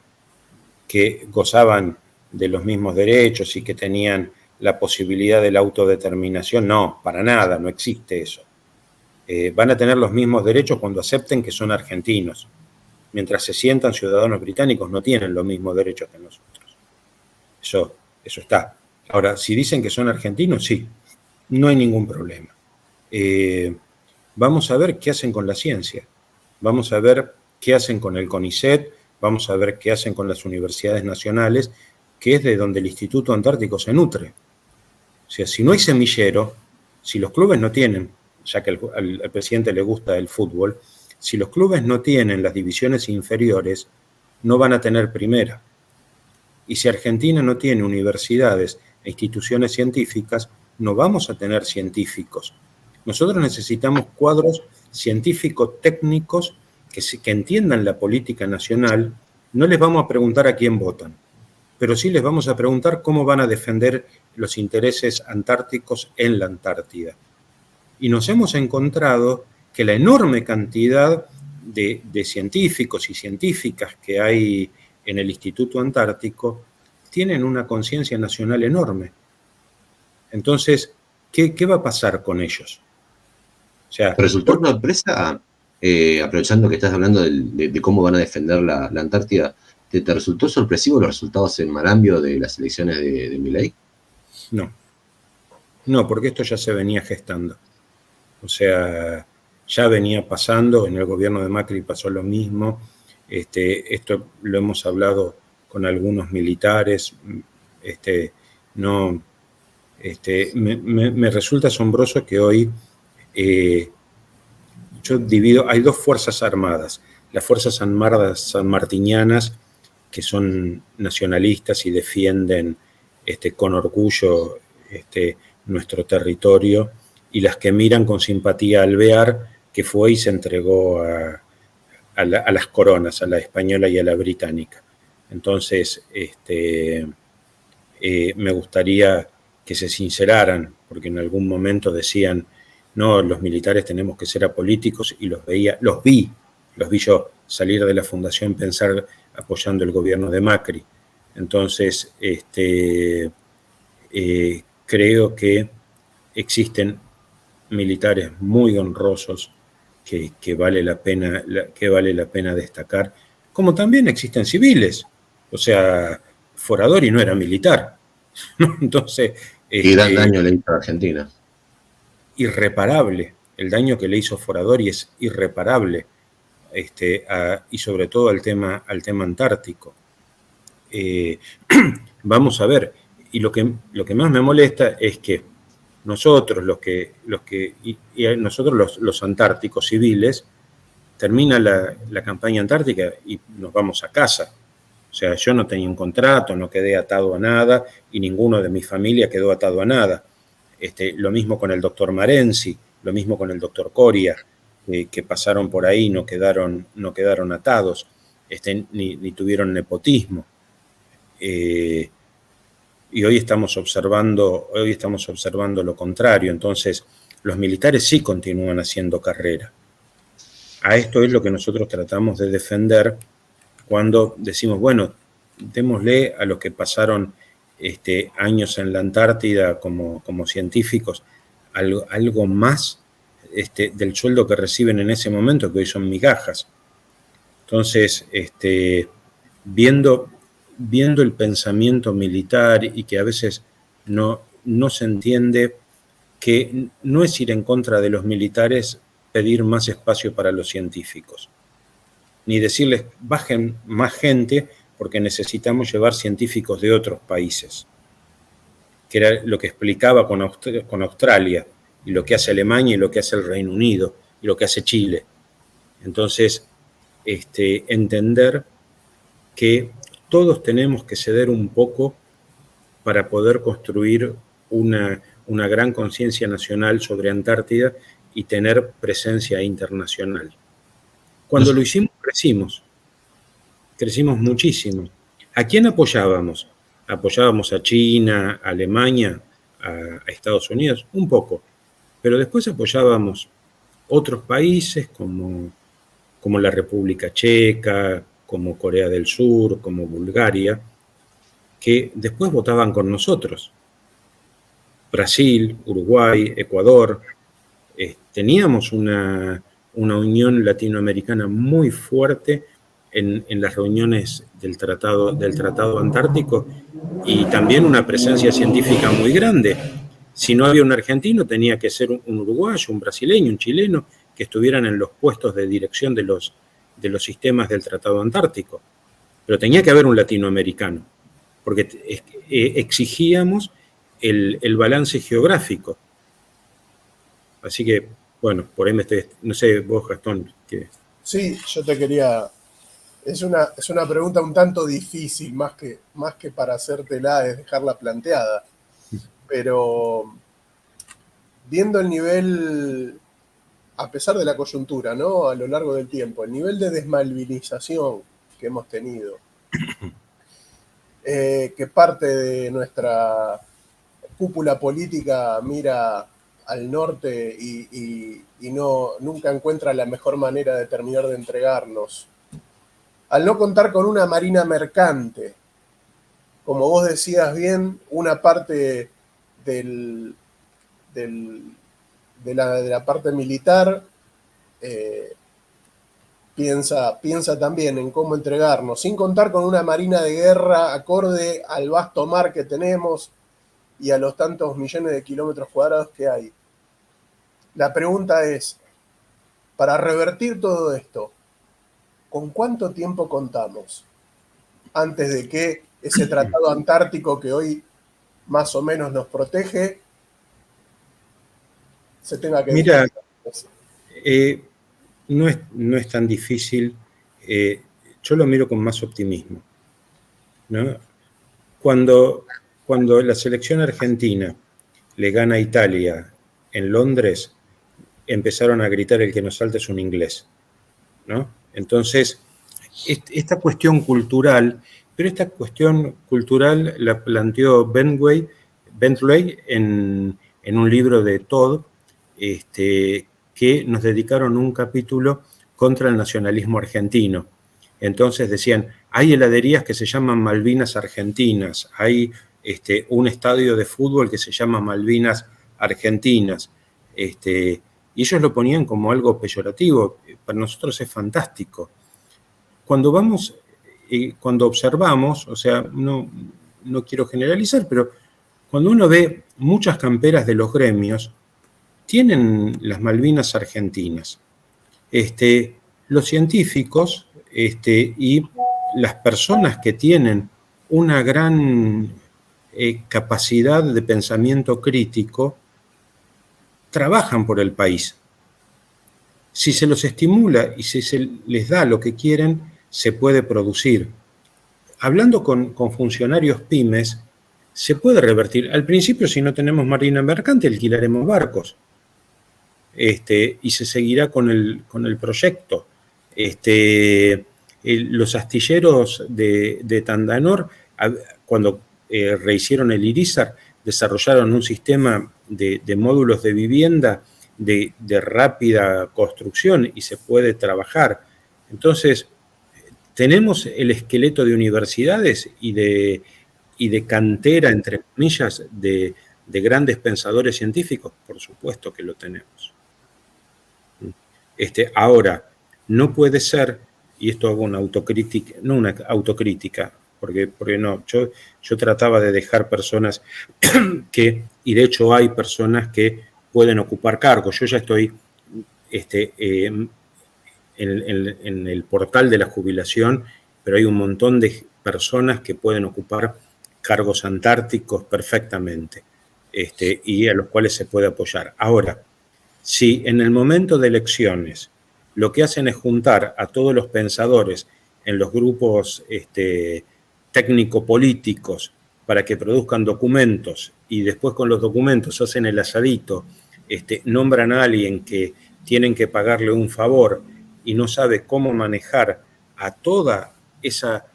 que gozaban de los mismos derechos y que tenían la posibilidad de la autodeterminación. No, para nada, no existe eso. Van a tener los mismos derechos cuando acepten que son argentinos. Mientras se sientan ciudadanos británicos, no tienen los mismos derechos que nosotros. Eso está. Ahora, si dicen que son argentinos, sí, no hay ningún problema. Vamos a ver qué hacen con la ciencia. Vamos a ver qué hacen con el CONICET. Vamos a ver qué hacen con las universidades nacionales, que es de donde el Instituto Antártico se nutre. O sea, si no hay semillero, si los clubes no tienen, ya que al presidente le gusta el fútbol, si los clubes no tienen las divisiones inferiores, no van a tener primera. Y si Argentina no tiene universidades e instituciones científicas, no vamos a tener científicos. Nosotros necesitamos cuadros científico-técnicos que entiendan la política nacional. No les vamos a preguntar a quién votan, pero sí les vamos a preguntar cómo van a defender los intereses antárticos en la Antártida. Y nos hemos encontrado que la enorme cantidad de científicos y científicas que hay en el Instituto Antártico tienen una conciencia nacional enorme. Entonces, ¿qué va a pasar con ellos? O sea, ¿resultó una sorpresa, aprovechando que estás hablando de cómo van a defender la Antártida, ¿te resultó sorpresivo los resultados en Marambio de las elecciones de Milei? No, porque esto ya se venía gestando. O sea, ya venía pasando, en el gobierno de Macri pasó lo mismo. Esto lo hemos hablado con algunos militares. Me resulta asombroso que hoy yo divido, hay dos fuerzas armadas, las fuerzas armadas sanmartinianas, que son nacionalistas y defienden con orgullo nuestro territorio, y las que miran con simpatía a Alvear, que fue y se entregó a las coronas, a la española y a la británica. Entonces, me gustaría que se sinceraran, porque en algún momento decían, no, los militares tenemos que ser apolíticos, y los vi yo salir de la Fundación Pensar apoyando el gobierno de Macri. Entonces, creo que existen militares muy honrosos que vale la pena destacar, como también existen civiles. O sea, Foradori no era militar, ¿no? Entonces, y gran daño le hizo a Argentina. Irreparable. El daño que le hizo Foradori es irreparable, y sobre todo al tema antártico. Vamos a ver, y lo que más me molesta es que nosotros, los antárticos civiles, termina la campaña antártica y nos vamos a casa. O sea, yo no tenía un contrato, no quedé atado a nada, y ninguno de mi familia quedó atado a nada. Lo mismo con el doctor Marenzi, lo mismo con el doctor Coria, que pasaron por ahí, no quedaron atados, ni tuvieron nepotismo. Y hoy estamos observando lo contrario. Entonces, los militares sí continúan haciendo carrera. A esto es lo que nosotros tratamos de defender cuando decimos, bueno, démosle a los que pasaron años en la Antártida como científicos algo más del sueldo que reciben en ese momento, que hoy son migajas. Entonces, viendo el pensamiento militar, y que a veces no se entiende que no es ir en contra de los militares pedir más espacio para los científicos, ni decirles bajen más gente porque necesitamos llevar científicos de otros países, que era lo que explicaba con Australia, y lo que hace Alemania, y lo que hace el Reino Unido, y lo que hace Chile. Entonces, entender que todos tenemos que ceder un poco para poder construir una gran conciencia nacional sobre Antártida y tener presencia internacional. Cuando lo hicimos, crecimos muchísimo. ¿A quién apoyábamos? Apoyábamos a China, a Alemania, a Estados Unidos, un poco, pero después apoyábamos otros países como la República Checa, como Corea del Sur, como Bulgaria, que después votaban con nosotros. Brasil, Uruguay, Ecuador. Teníamos una unión latinoamericana muy fuerte en las reuniones del Tratado Antártico, y también una presencia científica muy grande. Si no había un argentino, tenía que ser un uruguayo, un brasileño, un chileno, que estuvieran en los puestos de dirección de los sistemas del Tratado Antártico. Pero tenía que haber un latinoamericano, porque exigíamos el balance geográfico. Así que, bueno, por ahí no sé, vos, Gastón. Sí, yo te quería... Es una pregunta un tanto difícil, más que para hacértela, es dejarla planteada. Pero viendo el nivel, a pesar de la coyuntura, ¿no?, a lo largo del tiempo, el nivel de desmalvinización que hemos tenido, que parte de nuestra cúpula política mira al norte y nunca encuentra la mejor manera de terminar de entregarnos. Al no contar con una marina mercante, como vos decías bien, una parte de la parte militar piensa también en cómo entregarnos, sin contar con una marina de guerra acorde al vasto mar que tenemos y a los tantos millones de kilómetros cuadrados que hay. La pregunta es, para revertir todo esto, ¿con cuánto tiempo contamos antes de que ese tratado antártico que hoy más o menos nos protege se tenga que... Mira, no es tan difícil. Yo lo miro con más optimismo, ¿no? Cuando la selección argentina le gana a Italia en Londres, empezaron a gritar: el que nos salta es un inglés, ¿no? Entonces, esta cuestión cultural, pero esta cuestión cultural la planteó Bentley en un libro de Todd, que nos dedicaron un capítulo contra el nacionalismo argentino. Entonces decían, hay heladerías que se llaman Malvinas Argentinas, hay un estadio de fútbol que se llama Malvinas Argentinas, y ellos lo ponían como algo peyorativo. Para nosotros es fantástico. Cuando observamos, o sea, no quiero generalizar, pero cuando uno ve muchas camperas de los gremios, tienen las Malvinas Argentinas. Los científicos y las personas que tienen una gran capacidad de pensamiento crítico trabajan por el país. Si se los estimula y si se les da lo que quieren, se puede producir. Hablando con funcionarios pymes, se puede revertir. Al principio, si no tenemos marina mercante, alquilaremos barcos. Y se seguirá con el proyecto. Los astilleros de Tandanor, cuando rehicieron el Irizar, desarrollaron un sistema de módulos de vivienda de rápida construcción y se puede trabajar. Entonces, tenemos el esqueleto de universidades y de cantera, entre comillas, de grandes pensadores científicos. Por supuesto que lo tenemos. Ahora, no puede ser, y esto hago una autocrítica, porque no, yo trataba de dejar personas y de hecho hay personas que pueden ocupar cargos. Yo ya estoy en el portal de la jubilación, pero hay un montón de personas que pueden ocupar cargos antárticos perfectamente, y a los cuales se puede apoyar. Ahora, si en el momento de elecciones lo que hacen es juntar a todos los pensadores en los grupos técnico-políticos para que produzcan documentos y después con los documentos hacen el asadito, nombran a alguien que tienen que pagarle un favor y no sabe cómo manejar a toda esa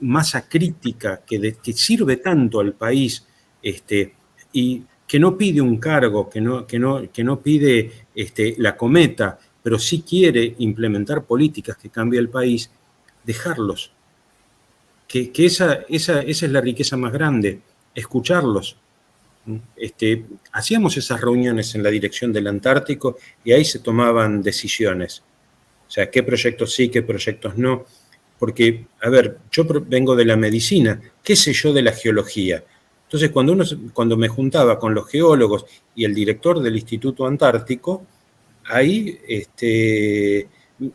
masa crítica que sirve tanto al país, y que no pide un cargo, que no pide la cometa, pero sí quiere implementar políticas que cambien el país, dejarlos. Que esa es la riqueza más grande, escucharlos. Hacíamos esas reuniones en la dirección del Antártico y ahí se tomaban decisiones. O sea, qué proyectos sí, qué proyectos no. Porque, a ver, yo vengo de la medicina, ¿qué sé yo de la geología? Entonces, cuando me juntaba con los geólogos y el director del Instituto Antártico, ahí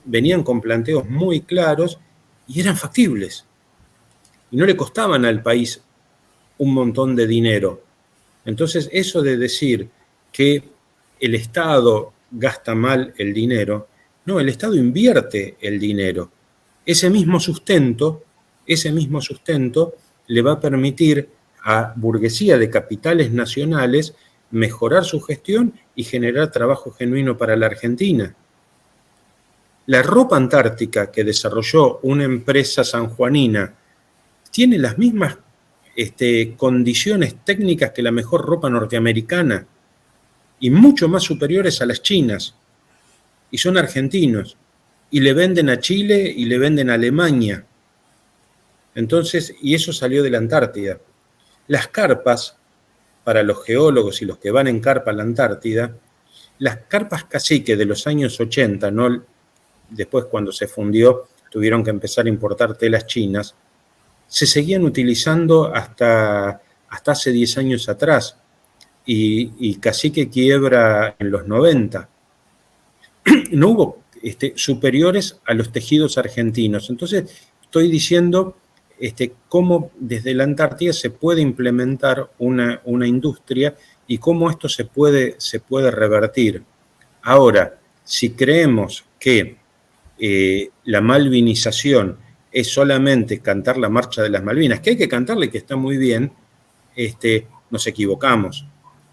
venían con planteos muy claros y eran factibles. Y no le costaban al país un montón de dinero. Entonces, eso de decir que el Estado gasta mal el dinero, no, el Estado invierte el dinero. Ese mismo sustento le va a permitir a burguesía de capitales nacionales mejorar su gestión y generar trabajo genuino para la Argentina. La ropa antártica que desarrolló una empresa sanjuanina tiene las mismas condiciones técnicas que la mejor ropa norteamericana y mucho más superiores a las chinas. Y son argentinos. Y le venden a Chile y le venden a Alemania. Entonces, y eso salió de la Antártida. Las carpas, para los geólogos y los que van en carpa a la Antártida, las carpas cacique de los años 80, ¿no? Después cuando se fundió tuvieron que empezar a importar telas chinas, se seguían utilizando hasta hace 10 años atrás, y Cacique quiebra en los 90. No hubo superiores a los tejidos argentinos. Entonces, estoy diciendo cómo desde la Antártida se puede implementar una industria y cómo esto se puede revertir. Ahora, si creemos que la malvinización es solamente cantar la marcha de las Malvinas, que hay que cantarla y que está muy bien, nos equivocamos.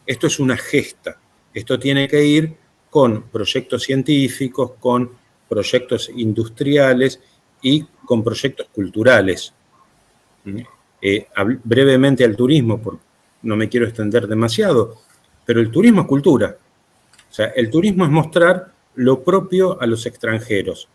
Esto es una gesta. Esto tiene que ir con proyectos científicos, con proyectos industriales y con proyectos culturales. Brevemente al turismo, porque no me quiero extender demasiado, pero el turismo es cultura. O sea, el turismo es mostrar lo propio a los extranjeros.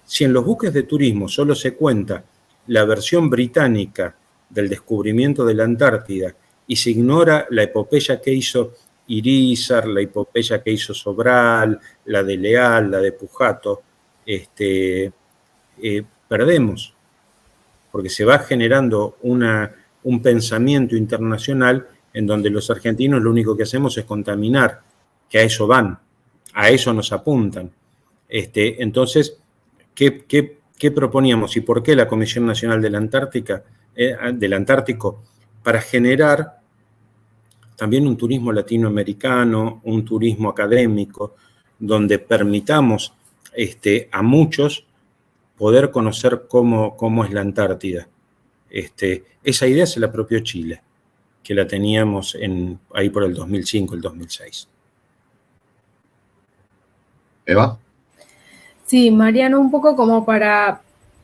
Si en los buques de turismo solo se cuenta la versión británica del descubrimiento de la Antártida y se ignora la epopeya que hizo Irízar, la epopeya que hizo Sobral, la de Leal, la de Pujato, perdemos, porque se va generando un pensamiento internacional en donde los argentinos lo único que hacemos es contaminar, que a eso van, a eso nos apuntan. Entonces, ¿qué proponíamos y por qué la Comisión Nacional de la Antártica, del Antártico? Para generar también un turismo latinoamericano, un turismo académico, donde permitamos a muchos poder conocer cómo es la Antártida. Esa idea se la apropió Chile, que la teníamos ahí por el 2005, el 2006. ¿Eva? Sí, Mariano, un poco como para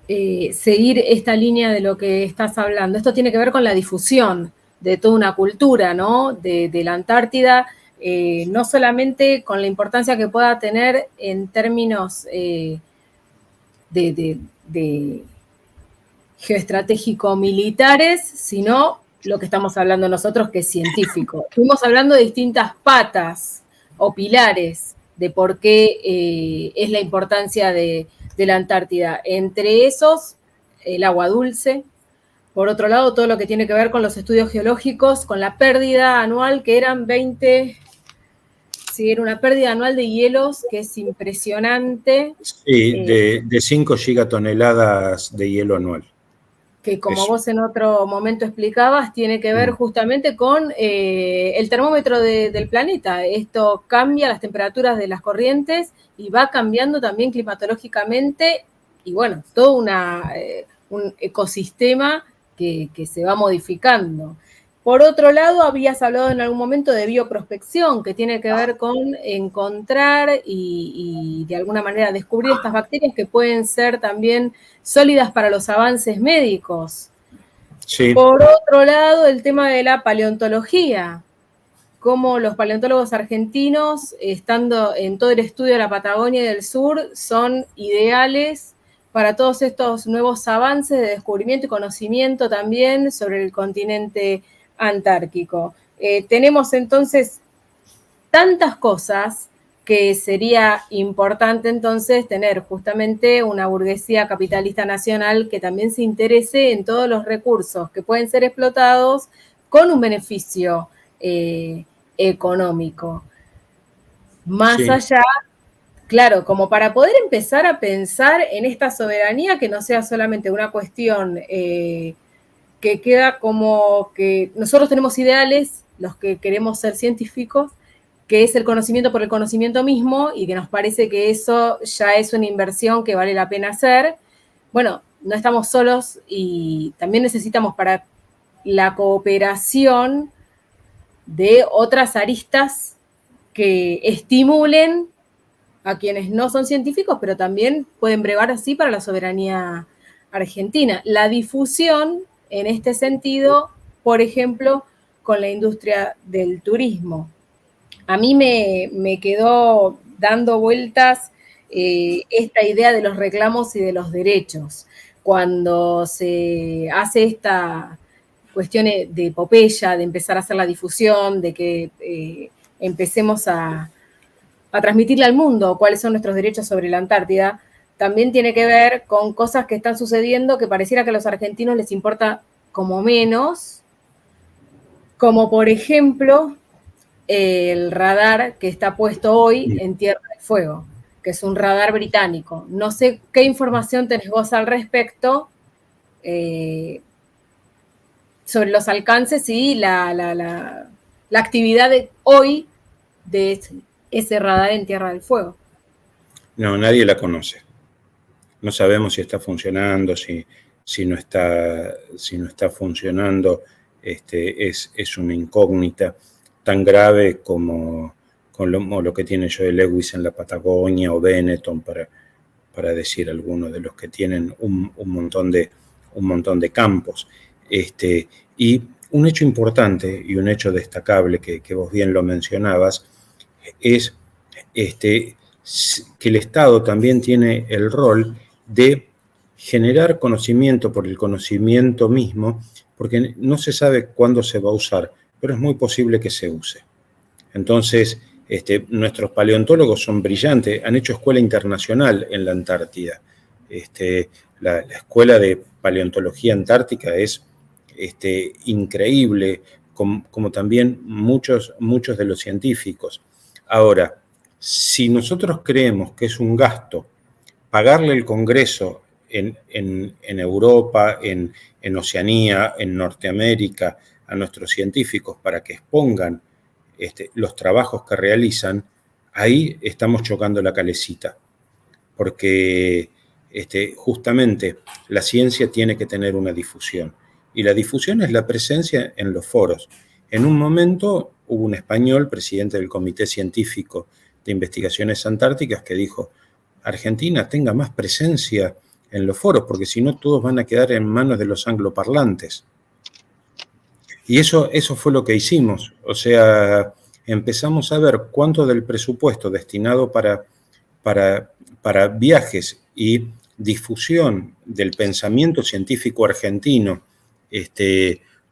seguir esta línea de lo que estás hablando. Esto tiene que ver con la difusión de toda una cultura, ¿no? De la Antártida, no solamente con la importancia que pueda tener en términos de geoestratégico-militares, sino lo que estamos hablando nosotros, que es científico. Estuvimos hablando de distintas patas o pilares de por qué es la importancia de la Antártida. Entre esos, el agua dulce. Por otro lado, todo lo que tiene que ver con los estudios geológicos, con la pérdida anual, que eran 20... Sí, era una pérdida anual de hielos que es impresionante. Sí, de 5 gigatoneladas de hielo anual. Que como vos en otro momento explicabas, tiene que ver justamente con el termómetro del planeta. Esto cambia las temperaturas de las corrientes y va cambiando también climatológicamente y bueno, todo un ecosistema que se va modificando. Por otro lado, habías hablado en algún momento de bioprospección, que tiene que ver con encontrar y de alguna manera descubrir estas bacterias que pueden ser también sólidas para los avances médicos. Sí. Por otro lado, el tema de la paleontología, cómo los paleontólogos argentinos, estando en todo el estudio de la Patagonia y del sur, son ideales para todos estos nuevos avances de descubrimiento y conocimiento también sobre el continente antártico. Tenemos entonces tantas cosas que sería importante entonces tener justamente una burguesía capitalista nacional que también se interese en todos los recursos que pueden ser explotados con un beneficio económico. Más Sí. allá, claro, como para poder empezar a pensar en esta soberanía que no sea solamente una cuestión que queda como que nosotros tenemos ideales, los que queremos ser científicos, que es el conocimiento por el conocimiento mismo, y que nos parece que eso ya es una inversión que vale la pena hacer. Bueno, no estamos solos y también necesitamos para la cooperación de otras aristas que estimulen a quienes no son científicos, pero también pueden brevar así para la soberanía argentina. La difusión, en este sentido, por ejemplo, con la industria del turismo. A mí me quedó dando vueltas esta idea de los reclamos y de los derechos. Cuando se hace esta cuestión de epopeya, de empezar a hacer la difusión, de que empecemos a transmitirle al mundo cuáles son nuestros derechos sobre la Antártida, también tiene que ver con cosas que están sucediendo que pareciera que a los argentinos les importa como menos, como por ejemplo el radar que está puesto hoy en Tierra del Fuego, que es un radar británico. No sé qué información tenés vos al respecto sobre los alcances y la actividad de hoy de ese radar en Tierra del Fuego. No, nadie la conoce. No sabemos si está funcionando, si no está funcionando. Es una incógnita tan grave como lo que tiene Joe Lewis en la Patagonia o Benetton, para decir algunos de los que tienen un montón de campos. Y un hecho importante y un hecho destacable que vos bien lo mencionabas es que el Estado también tiene el rol de generar conocimiento por el conocimiento mismo, porque no se sabe cuándo se va a usar, pero es muy posible que se use. Entonces, nuestros paleontólogos son brillantes, han hecho escuela internacional en la Antártida. La escuela de paleontología antártica es increíble, como también muchos de los científicos. Ahora, si nosotros creemos que es un gasto pagarle el Congreso en Europa, en Oceanía, en Norteamérica, a nuestros científicos para que expongan los trabajos que realizan, ahí estamos chocando la calecita, porque justamente la ciencia tiene que tener una difusión, y la difusión es la presencia en los foros. En un momento hubo un español, presidente del Comité Científico de Investigaciones Antárticas, que dijo: Argentina tenga más presencia en los foros, porque si no todos van a quedar en manos de los angloparlantes. Y eso fue lo que hicimos. O sea, empezamos a ver cuánto del presupuesto destinado para viajes y difusión del pensamiento científico argentino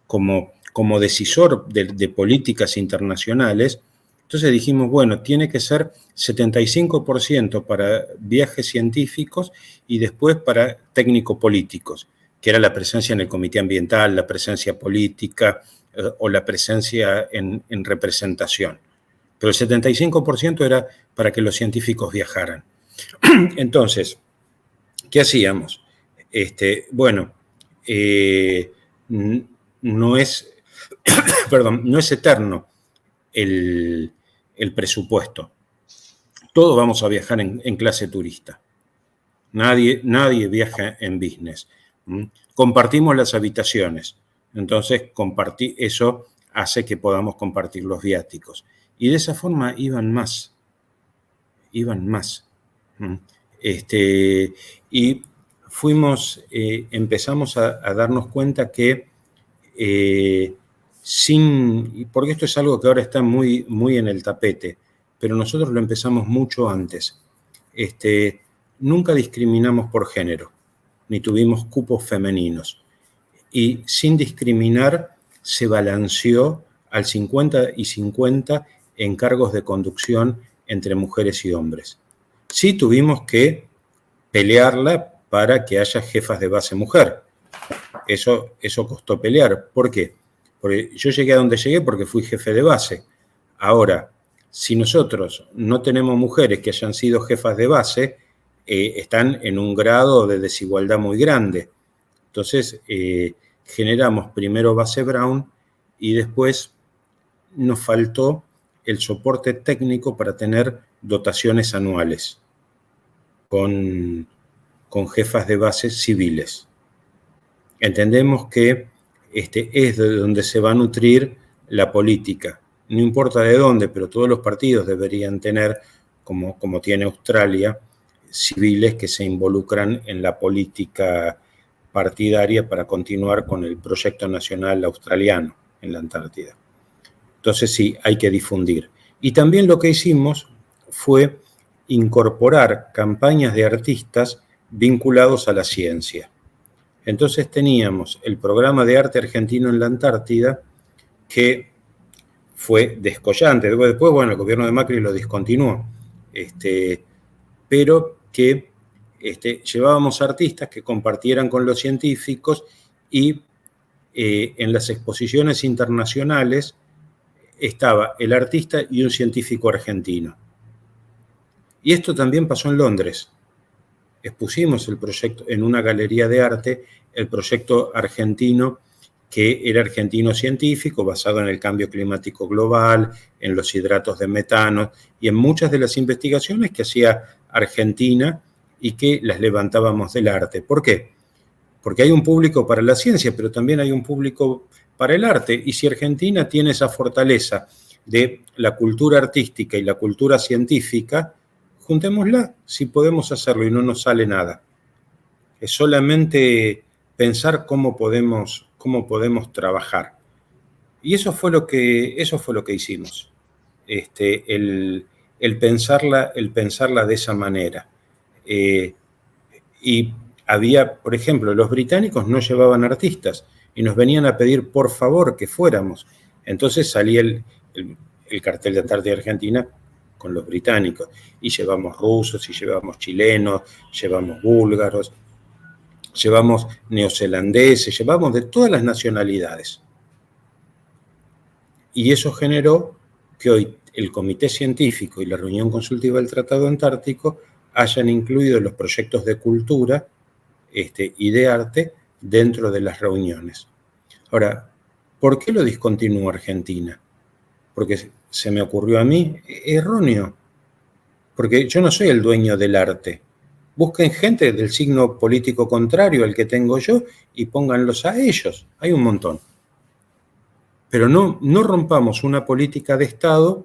como decisor de políticas internacionales. Entonces dijimos, bueno, tiene que ser 75% para viajes científicos y después para técnico-políticos, que era la presencia en el comité ambiental, la presencia política o la presencia en representación. Pero el 75% era para que los científicos viajaran. Entonces, ¿qué hacíamos? Bueno, no es eterno el presupuesto. Todos vamos a viajar en clase turista. Nadie viaja en business. Compartimos las habitaciones. Entonces, eso hace que podamos compartir los viáticos. Y de esa forma iban más. Y empezamos a darnos cuenta que porque esto es algo que ahora está muy, muy en el tapete, pero nosotros lo empezamos mucho antes. Nunca discriminamos por género, ni tuvimos cupos femeninos. Y sin discriminar se balanceó al 50 y 50 en cargos de conducción entre mujeres y hombres. Sí tuvimos que pelearla para que haya jefas de base mujer. Eso costó pelear. ¿Por qué? Porque yo llegué a donde llegué porque fui jefe de base. Ahora, si nosotros no tenemos mujeres que hayan sido jefas de base, están en un grado de desigualdad muy grande. Entonces, generamos primero base Brown y después nos faltó el soporte técnico para tener dotaciones anuales con jefas de base civiles. Entendemos que es de donde se va a nutrir la política. No importa de dónde, pero todos los partidos deberían tener, como tiene Australia, civiles que se involucran en la política partidaria para continuar con el proyecto nacional australiano en la Antártida. Entonces sí, hay que difundir. Y también lo que hicimos fue incorporar campañas de artistas vinculados a la ciencia. Entonces teníamos el programa de arte argentino en la Antártida, que fue descollante. Después, bueno, el gobierno de Macri lo discontinuó, pero que llevábamos artistas que compartieran con los científicos y en las exposiciones internacionales estaba el artista y un científico argentino. Y esto también pasó en Londres. Expusimos el proyecto en una galería de arte, el proyecto argentino, que era argentino científico, basado en el cambio climático global, en los hidratos de metano y en muchas de las investigaciones que hacía Argentina y que las levantábamos del arte. ¿Por qué? Porque hay un público para la ciencia, pero también hay un público para el arte. Y si Argentina tiene esa fortaleza de la cultura artística y la cultura científica, juntémosla, si podemos hacerlo y no nos sale nada. Es solamente pensar cómo podemos trabajar. Y eso fue lo que hicimos. El pensarla de esa manera. Y había, por ejemplo, los británicos no llevaban artistas y nos venían a pedir por favor que fuéramos. Entonces salía el cartel de Antártida Argentina con los británicos, y llevamos rusos, y llevamos chilenos, llevamos búlgaros, llevamos neozelandeses, llevamos de todas las nacionalidades. Y eso generó que hoy el Comité Científico y la Reunión Consultiva del Tratado Antártico hayan incluido los proyectos de cultura y de arte dentro de las reuniones. Ahora, ¿por qué lo discontinuó Argentina? Porque se me ocurrió a mí, erróneo, porque yo no soy el dueño del arte. Busquen gente del signo político contrario al que tengo yo y pónganlos a ellos. Hay un montón. Pero no rompamos una política de Estado,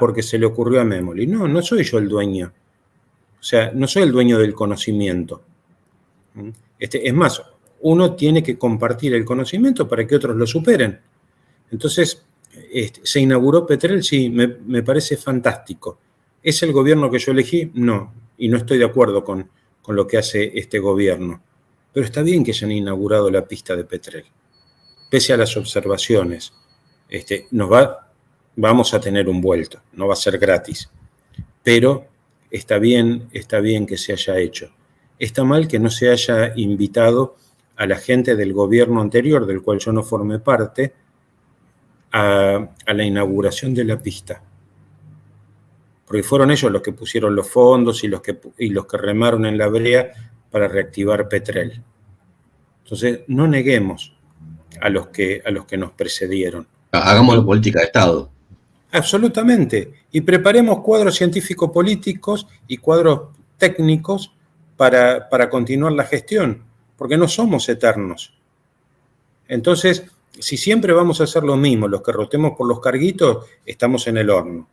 porque se le ocurrió a Memoli. No soy yo el dueño. O sea, no soy el dueño del conocimiento. Es más, uno tiene que compartir el conocimiento para que otros lo superen. Entonces, ¿se inauguró Petrel? Sí, me parece fantástico. ¿Es el gobierno que yo elegí? No, y no estoy de acuerdo con lo que hace este gobierno. Pero está bien que hayan inaugurado la pista de Petrel. Pese a las observaciones, vamos a tener un vuelto, no va a ser gratis. Pero está bien que se haya hecho. Está mal que no se haya invitado a la gente del gobierno anterior, del cual yo no formé parte, a la inauguración de la pista. Porque fueron ellos los que pusieron los fondos y los que remaron en la brea para reactivar Petrel. Entonces, no neguemos a los que nos precedieron. Hagamos política de Estado. Absolutamente. Y preparemos cuadros científico-políticos y cuadros técnicos para continuar la gestión, porque no somos eternos. Entonces, si siempre vamos a hacer lo mismo, los que rotemos por los carguitos, estamos en el horno.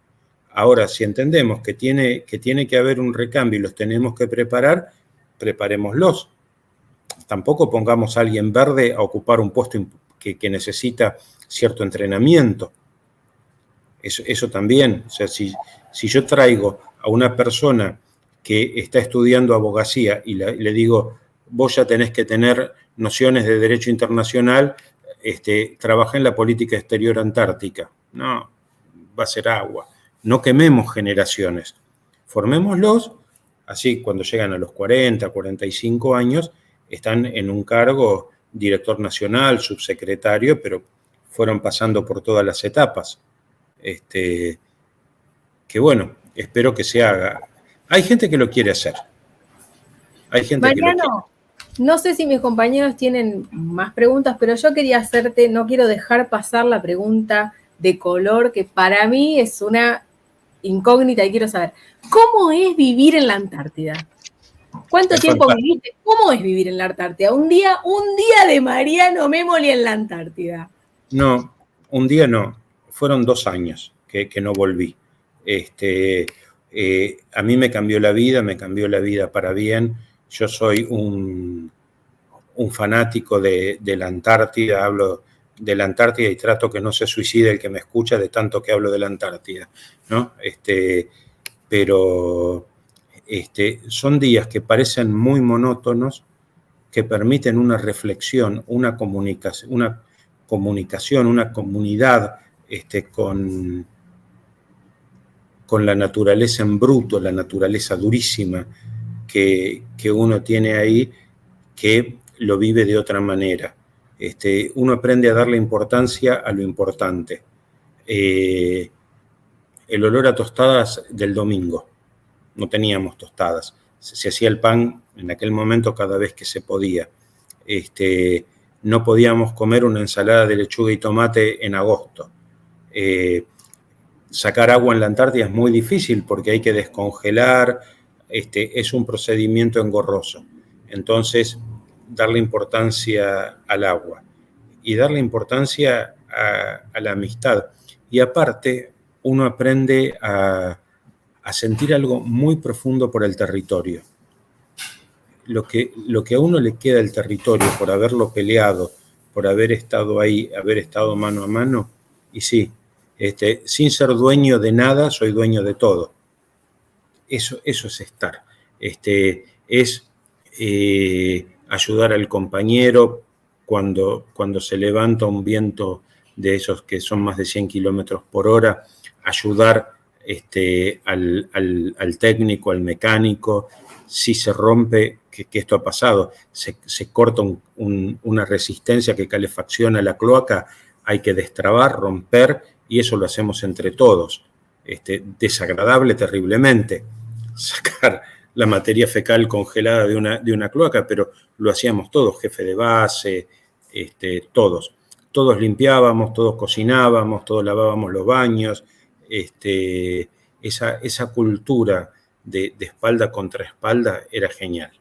Ahora, si entendemos que tiene que haber un recambio y los tenemos que preparar, preparémoslos. Tampoco pongamos a alguien verde a ocupar un puesto que necesita cierto entrenamiento. Eso también, o sea, si yo traigo a una persona que está estudiando abogacía y le digo, vos ya tenés que tener nociones de derecho internacional, trabaja en la política exterior antártica. No, va a ser agua. No quememos generaciones. Formémoslos, así cuando llegan a los 40, 45 años, están en un cargo director nacional, subsecretario, pero fueron pasando por todas las etapas. Que bueno, espero que se haga. Hay gente que lo quiere hacer. Hay gente Mariano, que lo quiere. no sé si mis compañeros tienen más preguntas, pero yo quería hacerte, no quiero dejar pasar la pregunta de color, que para mí es una incógnita y quiero saber, ¿cómo es vivir en la Antártida? ¿Cuánto tiempo viviste? ¿Cómo es vivir en la Antártida? Un día de Mariano Memoli en la Antártida. No, un día no. Fueron 2 años que no volví. A mí me cambió la vida para bien. Yo soy un fanático de la Antártida, hablo de la Antártida y trato que no se suicide el que me escucha de tanto que hablo de la Antártida, ¿no? Pero son días que parecen muy monótonos, que permiten una reflexión, una comunicación, una comunidad con la naturaleza en bruto, la naturaleza durísima que uno tiene ahí, que lo vive de otra manera. Uno aprende a darle importancia a lo importante. El olor a tostadas del domingo. No teníamos tostadas. Se hacía el pan en aquel momento cada vez que se podía. No podíamos comer una ensalada de lechuga y tomate en agosto. Sacar agua en la Antártida es muy difícil porque hay que descongelar. Es un procedimiento engorroso. Entonces, darle importancia al agua y darle importancia a la amistad. Y aparte, uno aprende a sentir algo muy profundo por el territorio. Lo que a uno le queda del territorio por haberlo peleado, por haber estado ahí, haber estado mano a mano, y sí, sin ser dueño de nada, soy dueño de todo. Eso es estar. Es ayudar al compañero cuando se levanta un viento de esos que son más de 100 kilómetros por hora, ayudar al técnico, al mecánico. Si se rompe, que esto ha pasado, se corta una resistencia que calefacciona la cloaca, hay que destrabar, romper, y eso lo hacemos entre todos. Desagradable terriblemente sacar la materia fecal congelada de una cloaca, pero lo hacíamos todos, jefe de base, todos. Todos limpiábamos, todos cocinábamos, todos lavábamos los baños. Esa cultura de espalda contra espalda era genial.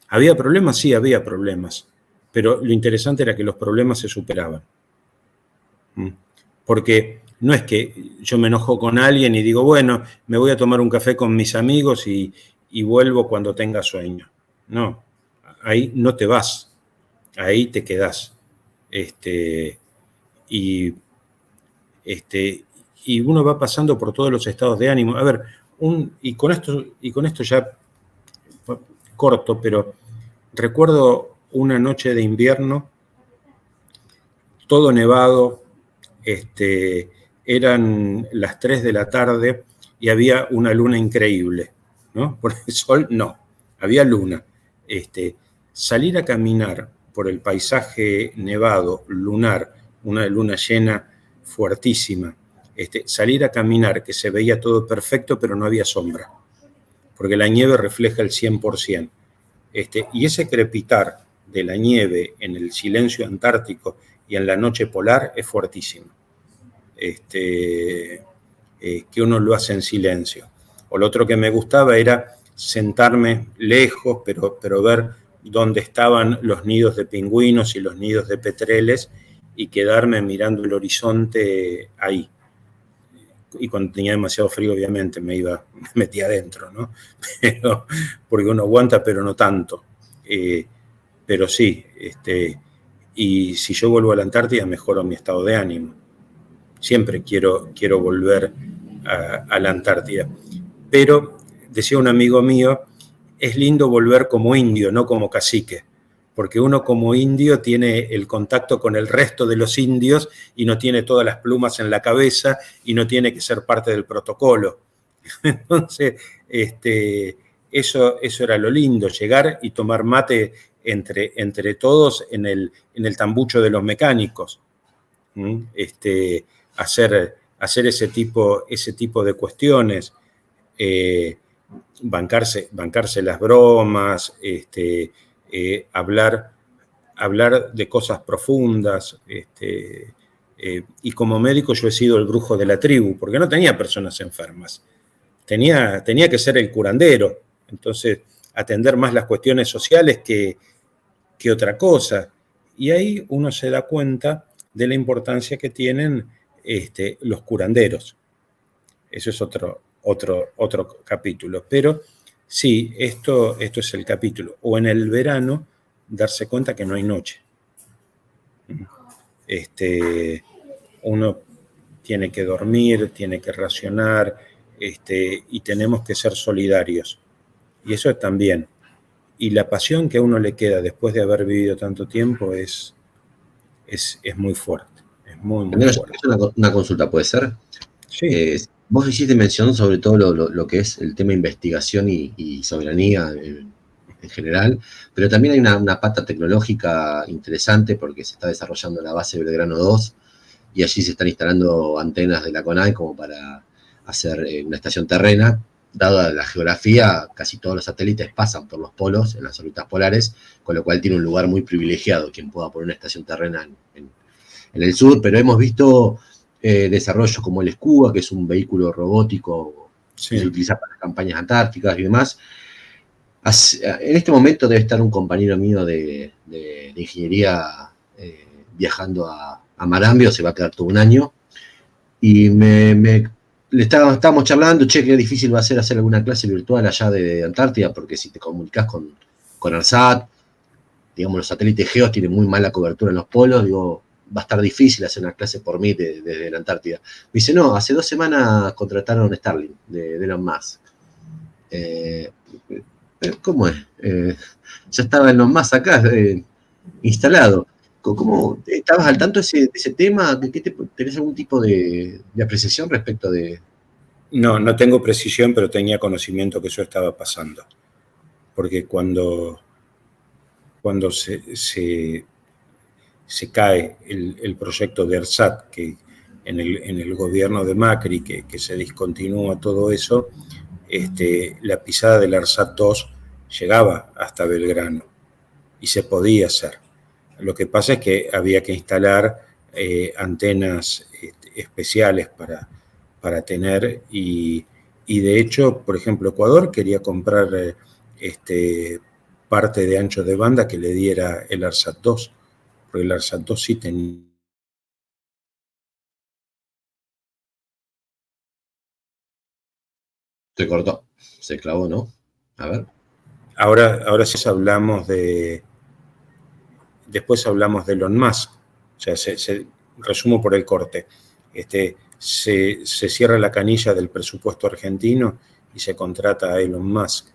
¿Había problemas? Sí, había problemas, pero lo interesante era que los problemas se superaban. Porque no es que yo me enojo con alguien y digo, bueno, me voy a tomar un café con mis amigos y vuelvo cuando tenga sueño. No, ahí no te vas, ahí te quedás. Y uno va pasando por todos los estados de ánimo. A ver, y con esto ya corto, pero recuerdo una noche de invierno, todo nevado, eran las 3 de la tarde y había una luna increíble, ¿no? Por el sol, no, había luna. Salir a caminar por el paisaje nevado, lunar, una luna llena fuertísima, salir a caminar, que se veía todo perfecto, pero no había sombra, porque la nieve refleja el 100%. Y ese crepitar de la nieve en el silencio antártico y en la noche polar es fuertísimo. Que uno lo hace en silencio. O lo otro que me gustaba era sentarme lejos, pero ver dónde estaban los nidos de pingüinos y los nidos de petreles y quedarme mirando el horizonte ahí. Y cuando tenía demasiado frío, obviamente, me metía adentro, ¿no? Porque uno aguanta, pero no tanto. Pero sí, y si yo vuelvo a la Antártida mejoro mi estado de ánimo. Siempre quiero volver a la Antártida. Pero, decía un amigo mío, es lindo volver como indio, no como cacique, porque uno como indio tiene el contacto con el resto de los indios y no tiene todas las plumas en la cabeza y no tiene que ser parte del protocolo. Entonces, eso era lo lindo, llegar y tomar mate entre todos en el tambucho de los mecánicos. Hacer ese tipo de cuestiones, bancarse las bromas, hablar de cosas profundas. Y como médico yo he sido el brujo de la tribu, porque no tenía personas enfermas. Tenía que ser el curandero, entonces atender más las cuestiones sociales que otra cosa. Y ahí uno se da cuenta de la importancia que tienen los curanderos. Eso es otro capítulo. Pero sí, esto es el capítulo. O en el verano, darse cuenta que no hay noche. Uno tiene que dormir, tiene que racionar, y tenemos que ser solidarios. Y eso también. Y la pasión que a uno le queda después de haber vivido tanto tiempo es muy fuerte. Es muy fuerte. Una consulta, ¿puede ser? Sí. Vos hiciste mención sobre todo lo que es el tema de investigación y soberanía en general, pero también hay una pata tecnológica interesante porque se está desarrollando la base Belgrano 2 y allí se están instalando antenas de la CONAI como para hacer una estación terrena. Dada la geografía, casi todos los satélites pasan por los polos en las órbitas polares, con lo cual tiene un lugar muy privilegiado quien pueda poner una estación terrena en el sur, pero hemos visto desarrollos como el Escuba, que es un vehículo robótico que se utiliza para campañas antárticas y demás. En este momento debe estar un compañero mío de ingeniería viajando a Marambio, se va a quedar todo un año, y estábamos charlando, che, qué difícil va a ser hacer alguna clase virtual allá de Antártida, porque si te comunicas con ARSAT, digamos, los satélites GEOS tienen muy mala cobertura en los polos, digo, va a estar difícil hacer una clase por mí desde la Antártida. Me dice, no, hace 2 semanas contrataron Starlink de Elon Musk. ¿Cómo es? Ya estaba Elon Musk acá, instalado. ¿Cómo estabas al tanto de ese tema? ¿Tenés algún tipo de apreciación respecto de...? No tengo precisión, pero tenía conocimiento que eso estaba pasando. Porque cuando se cae el proyecto de ARSAT, que en el gobierno de Macri, que se discontinúa todo eso, la pisada del ARSAT 2 llegaba hasta Belgrano y se podía hacer. Lo que pasa es que había que instalar antenas especiales para tener, y de hecho, por ejemplo, Ecuador quería comprar parte de ancho de banda que le diera el ARSAT 2, porque el ARSAT 2 sí tenía. Se cortó, se clavó, ¿no? A ver. Ahora sí después hablamos de Elon Musk. O sea, resumo por el corte. Se cierra la canilla del presupuesto argentino y se contrata a Elon Musk.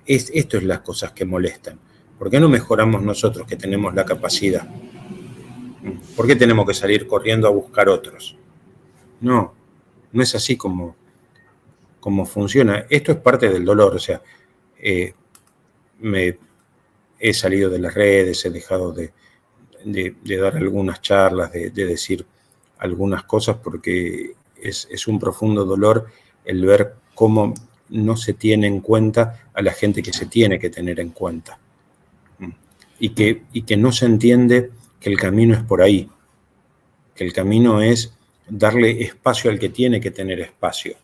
Esto es las cosas que molestan. ¿Por qué no mejoramos nosotros que tenemos la capacidad? ¿Por qué tenemos que salir corriendo a buscar otros? No es así como funciona. Esto es parte del dolor. O sea, he salido de las redes, he dejado de dar algunas charlas, de decir algunas cosas, porque es un profundo dolor el ver cómo no se tiene en cuenta a la gente que se tiene que tener en cuenta. Y que no se entiende que el camino es por ahí, que el camino es darle espacio al que tiene que tener espacio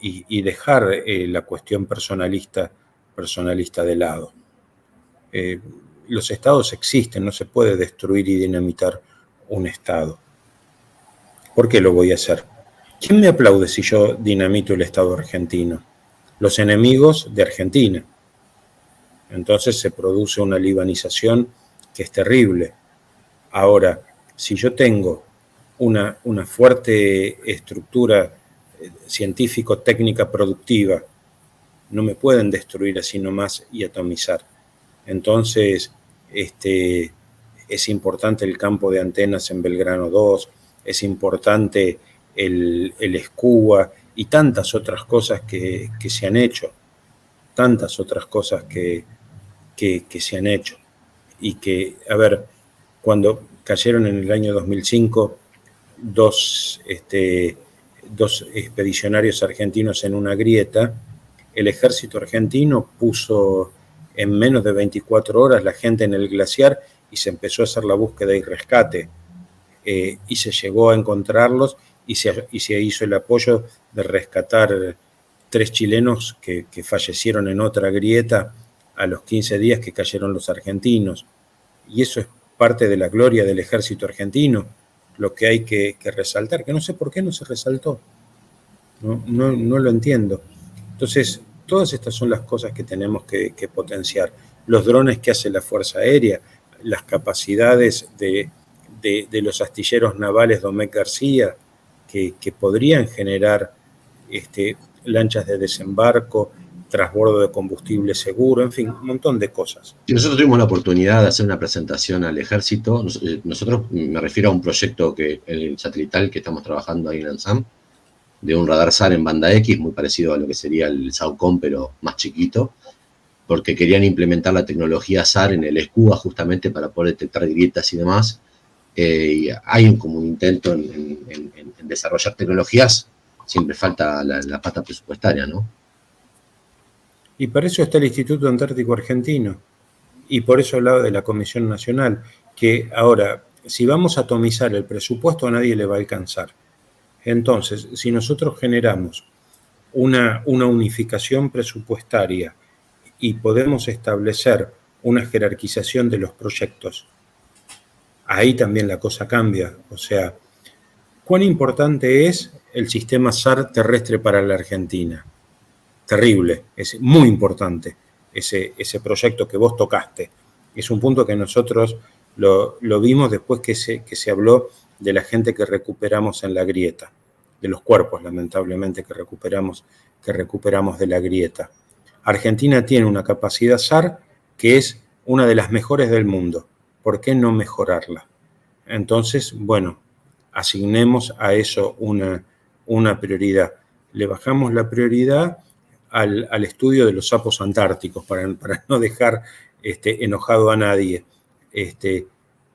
y dejar la cuestión personalista de lado. Los estados existen, no se puede destruir y dinamitar un estado. ¿Por qué lo voy a hacer? ¿Quién me aplaude si yo dinamito el estado argentino? Los enemigos de Argentina. Entonces se produce una libanización que es terrible. Ahora, si yo tengo una fuerte estructura científico-técnica productiva, no me pueden destruir así nomás y atomizar. Entonces, es importante el campo de antenas en Belgrano 2, es importante el SCUA y tantas otras cosas que se han hecho, tantas otras cosas que se han hecho. Y que, a ver, cuando cayeron en el año 2005 dos expedicionarios argentinos en una grieta, el ejército argentino puso en menos de 24 horas la gente en el glaciar y se empezó a hacer la búsqueda y rescate. Y se llegó a encontrarlos y se hizo el apoyo de rescatar 3 chilenos que fallecieron en otra grieta a los 15 días que cayeron los argentinos. Y eso es parte de la gloria del ejército argentino, lo que hay que resaltar, que no sé por qué no se resaltó. No lo entiendo. Entonces, todas estas son las cosas que tenemos que potenciar. Los drones que hace la Fuerza Aérea, las capacidades de los astilleros navales Domecq García, que podrían generar lanchas de desembarco, transbordo de combustible seguro, en fin, un montón de cosas. Nosotros tuvimos la oportunidad de hacer una presentación al ejército. Nosotros, me refiero a un proyecto el satelital que estamos trabajando ahí en ANSAM, de un radar SAR en banda X, muy parecido a lo que sería el SAOCOM, pero más chiquito, porque querían implementar la tecnología SAR en el SCUA justamente para poder detectar grietas y demás. Y hay como un intento en desarrollar tecnologías, siempre falta la pata presupuestaria, ¿no? Y para eso está el Instituto Antártico Argentino, y por eso hablaba de la Comisión Nacional, que ahora, si vamos a atomizar el presupuesto, a nadie le va a alcanzar. Entonces, si nosotros generamos una unificación presupuestaria y podemos establecer una jerarquización de los proyectos, ahí también la cosa cambia. O sea, ¿cuán importante es el sistema SAR terrestre para la Argentina? Terrible, es muy importante ese proyecto que vos tocaste. Es un punto que nosotros lo vimos después que se habló de la gente que recuperamos en la grieta, de los cuerpos, lamentablemente, que recuperamos de la grieta. Argentina tiene una capacidad SAR que es una de las mejores del mundo. ¿Por qué no mejorarla? Entonces, bueno, asignemos a eso una prioridad. Le bajamos la prioridad al estudio de los sapos antárticos para no dejar enojado a nadie.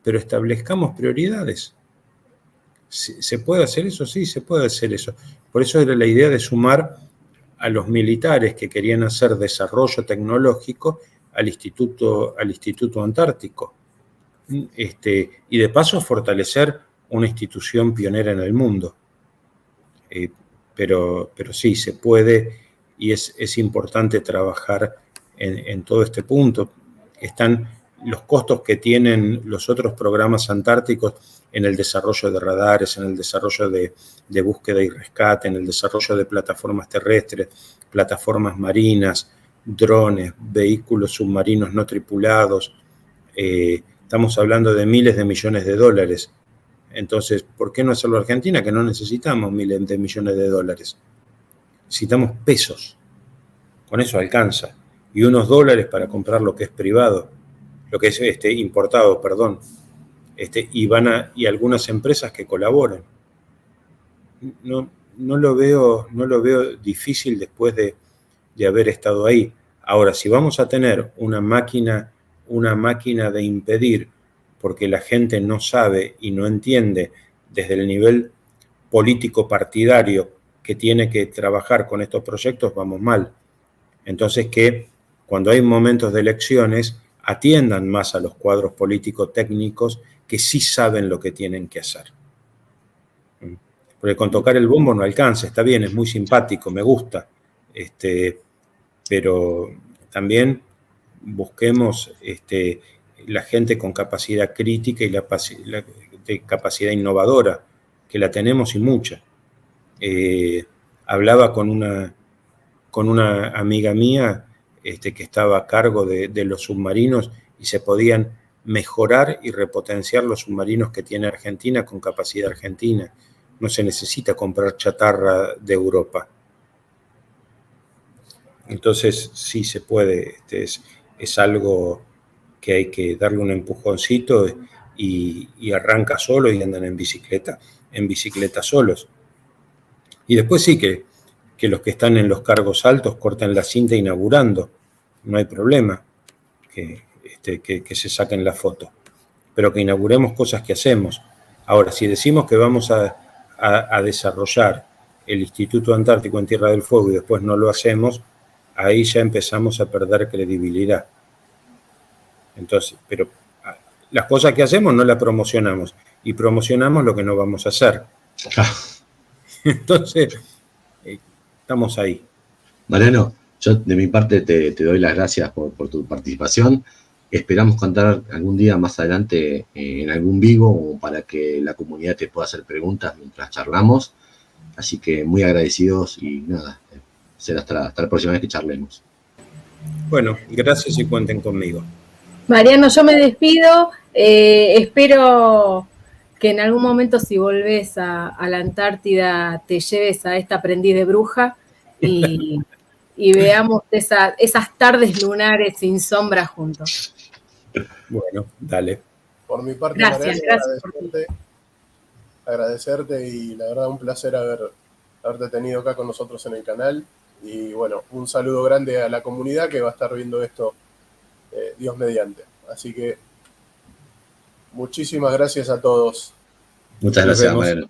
Pero establezcamos prioridades. ¿Se puede hacer eso? Sí, se puede hacer eso. Por eso era la idea de sumar a los militares que querían hacer desarrollo tecnológico al Instituto Antártico. Y de paso fortalecer una institución pionera en el mundo. Pero sí, se puede, y es importante trabajar en todo este punto. Están los costos que tienen los otros programas antárticos en el desarrollo de radares, en el desarrollo de búsqueda y rescate, en el desarrollo de plataformas terrestres, plataformas marinas, drones, vehículos submarinos no tripulados. Estamos hablando de miles de millones de dólares. Entonces, ¿por qué no hacerlo Argentina? Que no necesitamos miles de millones de dólares. Necesitamos pesos. Con eso alcanza. Y unos dólares para comprar lo que es privado, lo que es importado, perdón. Y algunas empresas que colaboran. No lo veo difícil después de haber estado ahí. Ahora, si vamos a tener una máquina de impedir, porque la gente no sabe y no entiende desde el nivel político partidario que tiene que trabajar con estos proyectos, vamos mal. Entonces, que cuando hay momentos de elecciones atiendan más a los cuadros políticos técnicos que sí saben lo que tienen que hacer. Porque con tocar el bombo no alcanza, está bien, es muy simpático, me gusta, pero también busquemos la gente con capacidad crítica y la capacidad innovadora, que la tenemos y mucha. Hablaba con una amiga mía que estaba a cargo de los submarinos y se podían mejorar y repotenciar los submarinos que tiene Argentina con capacidad argentina. No se necesita comprar chatarra de Europa. Entonces, sí se puede. Es algo que hay que darle un empujoncito y arranca solo y andan en bicicleta solos. Y después sí que los que están en los cargos altos cortan la cinta inaugurando. No hay problema que se saquen la foto. Pero que inauguremos cosas que hacemos. Ahora, si decimos que vamos a desarrollar el Instituto Antártico en Tierra del Fuego y después no lo hacemos, ahí ya empezamos a perder credibilidad. Entonces, pero las cosas que hacemos no las promocionamos y promocionamos lo que no vamos a hacer. Entonces, estamos ahí. Mariano, yo de mi parte te doy las gracias por tu participación. Esperamos contar algún día más adelante en algún vivo para que la comunidad te pueda hacer preguntas mientras charlamos. Así que muy agradecidos y nada, será hasta la próxima vez que charlemos. Bueno, gracias y cuenten conmigo. Mariano, yo me despido. Espero que en algún momento, si volvés a la Antártida, te lleves a esta aprendiz de bruja y veamos esas tardes lunares sin sombra juntos. Bueno, dale. Por mi parte, Gracias, Mariano, agradecerte y la verdad un placer haberte tenido acá con nosotros en el canal. Y bueno, un saludo grande a la comunidad que va a estar viendo esto, Dios mediante. Así que muchísimas gracias a todos. Muchas gracias, Mariano.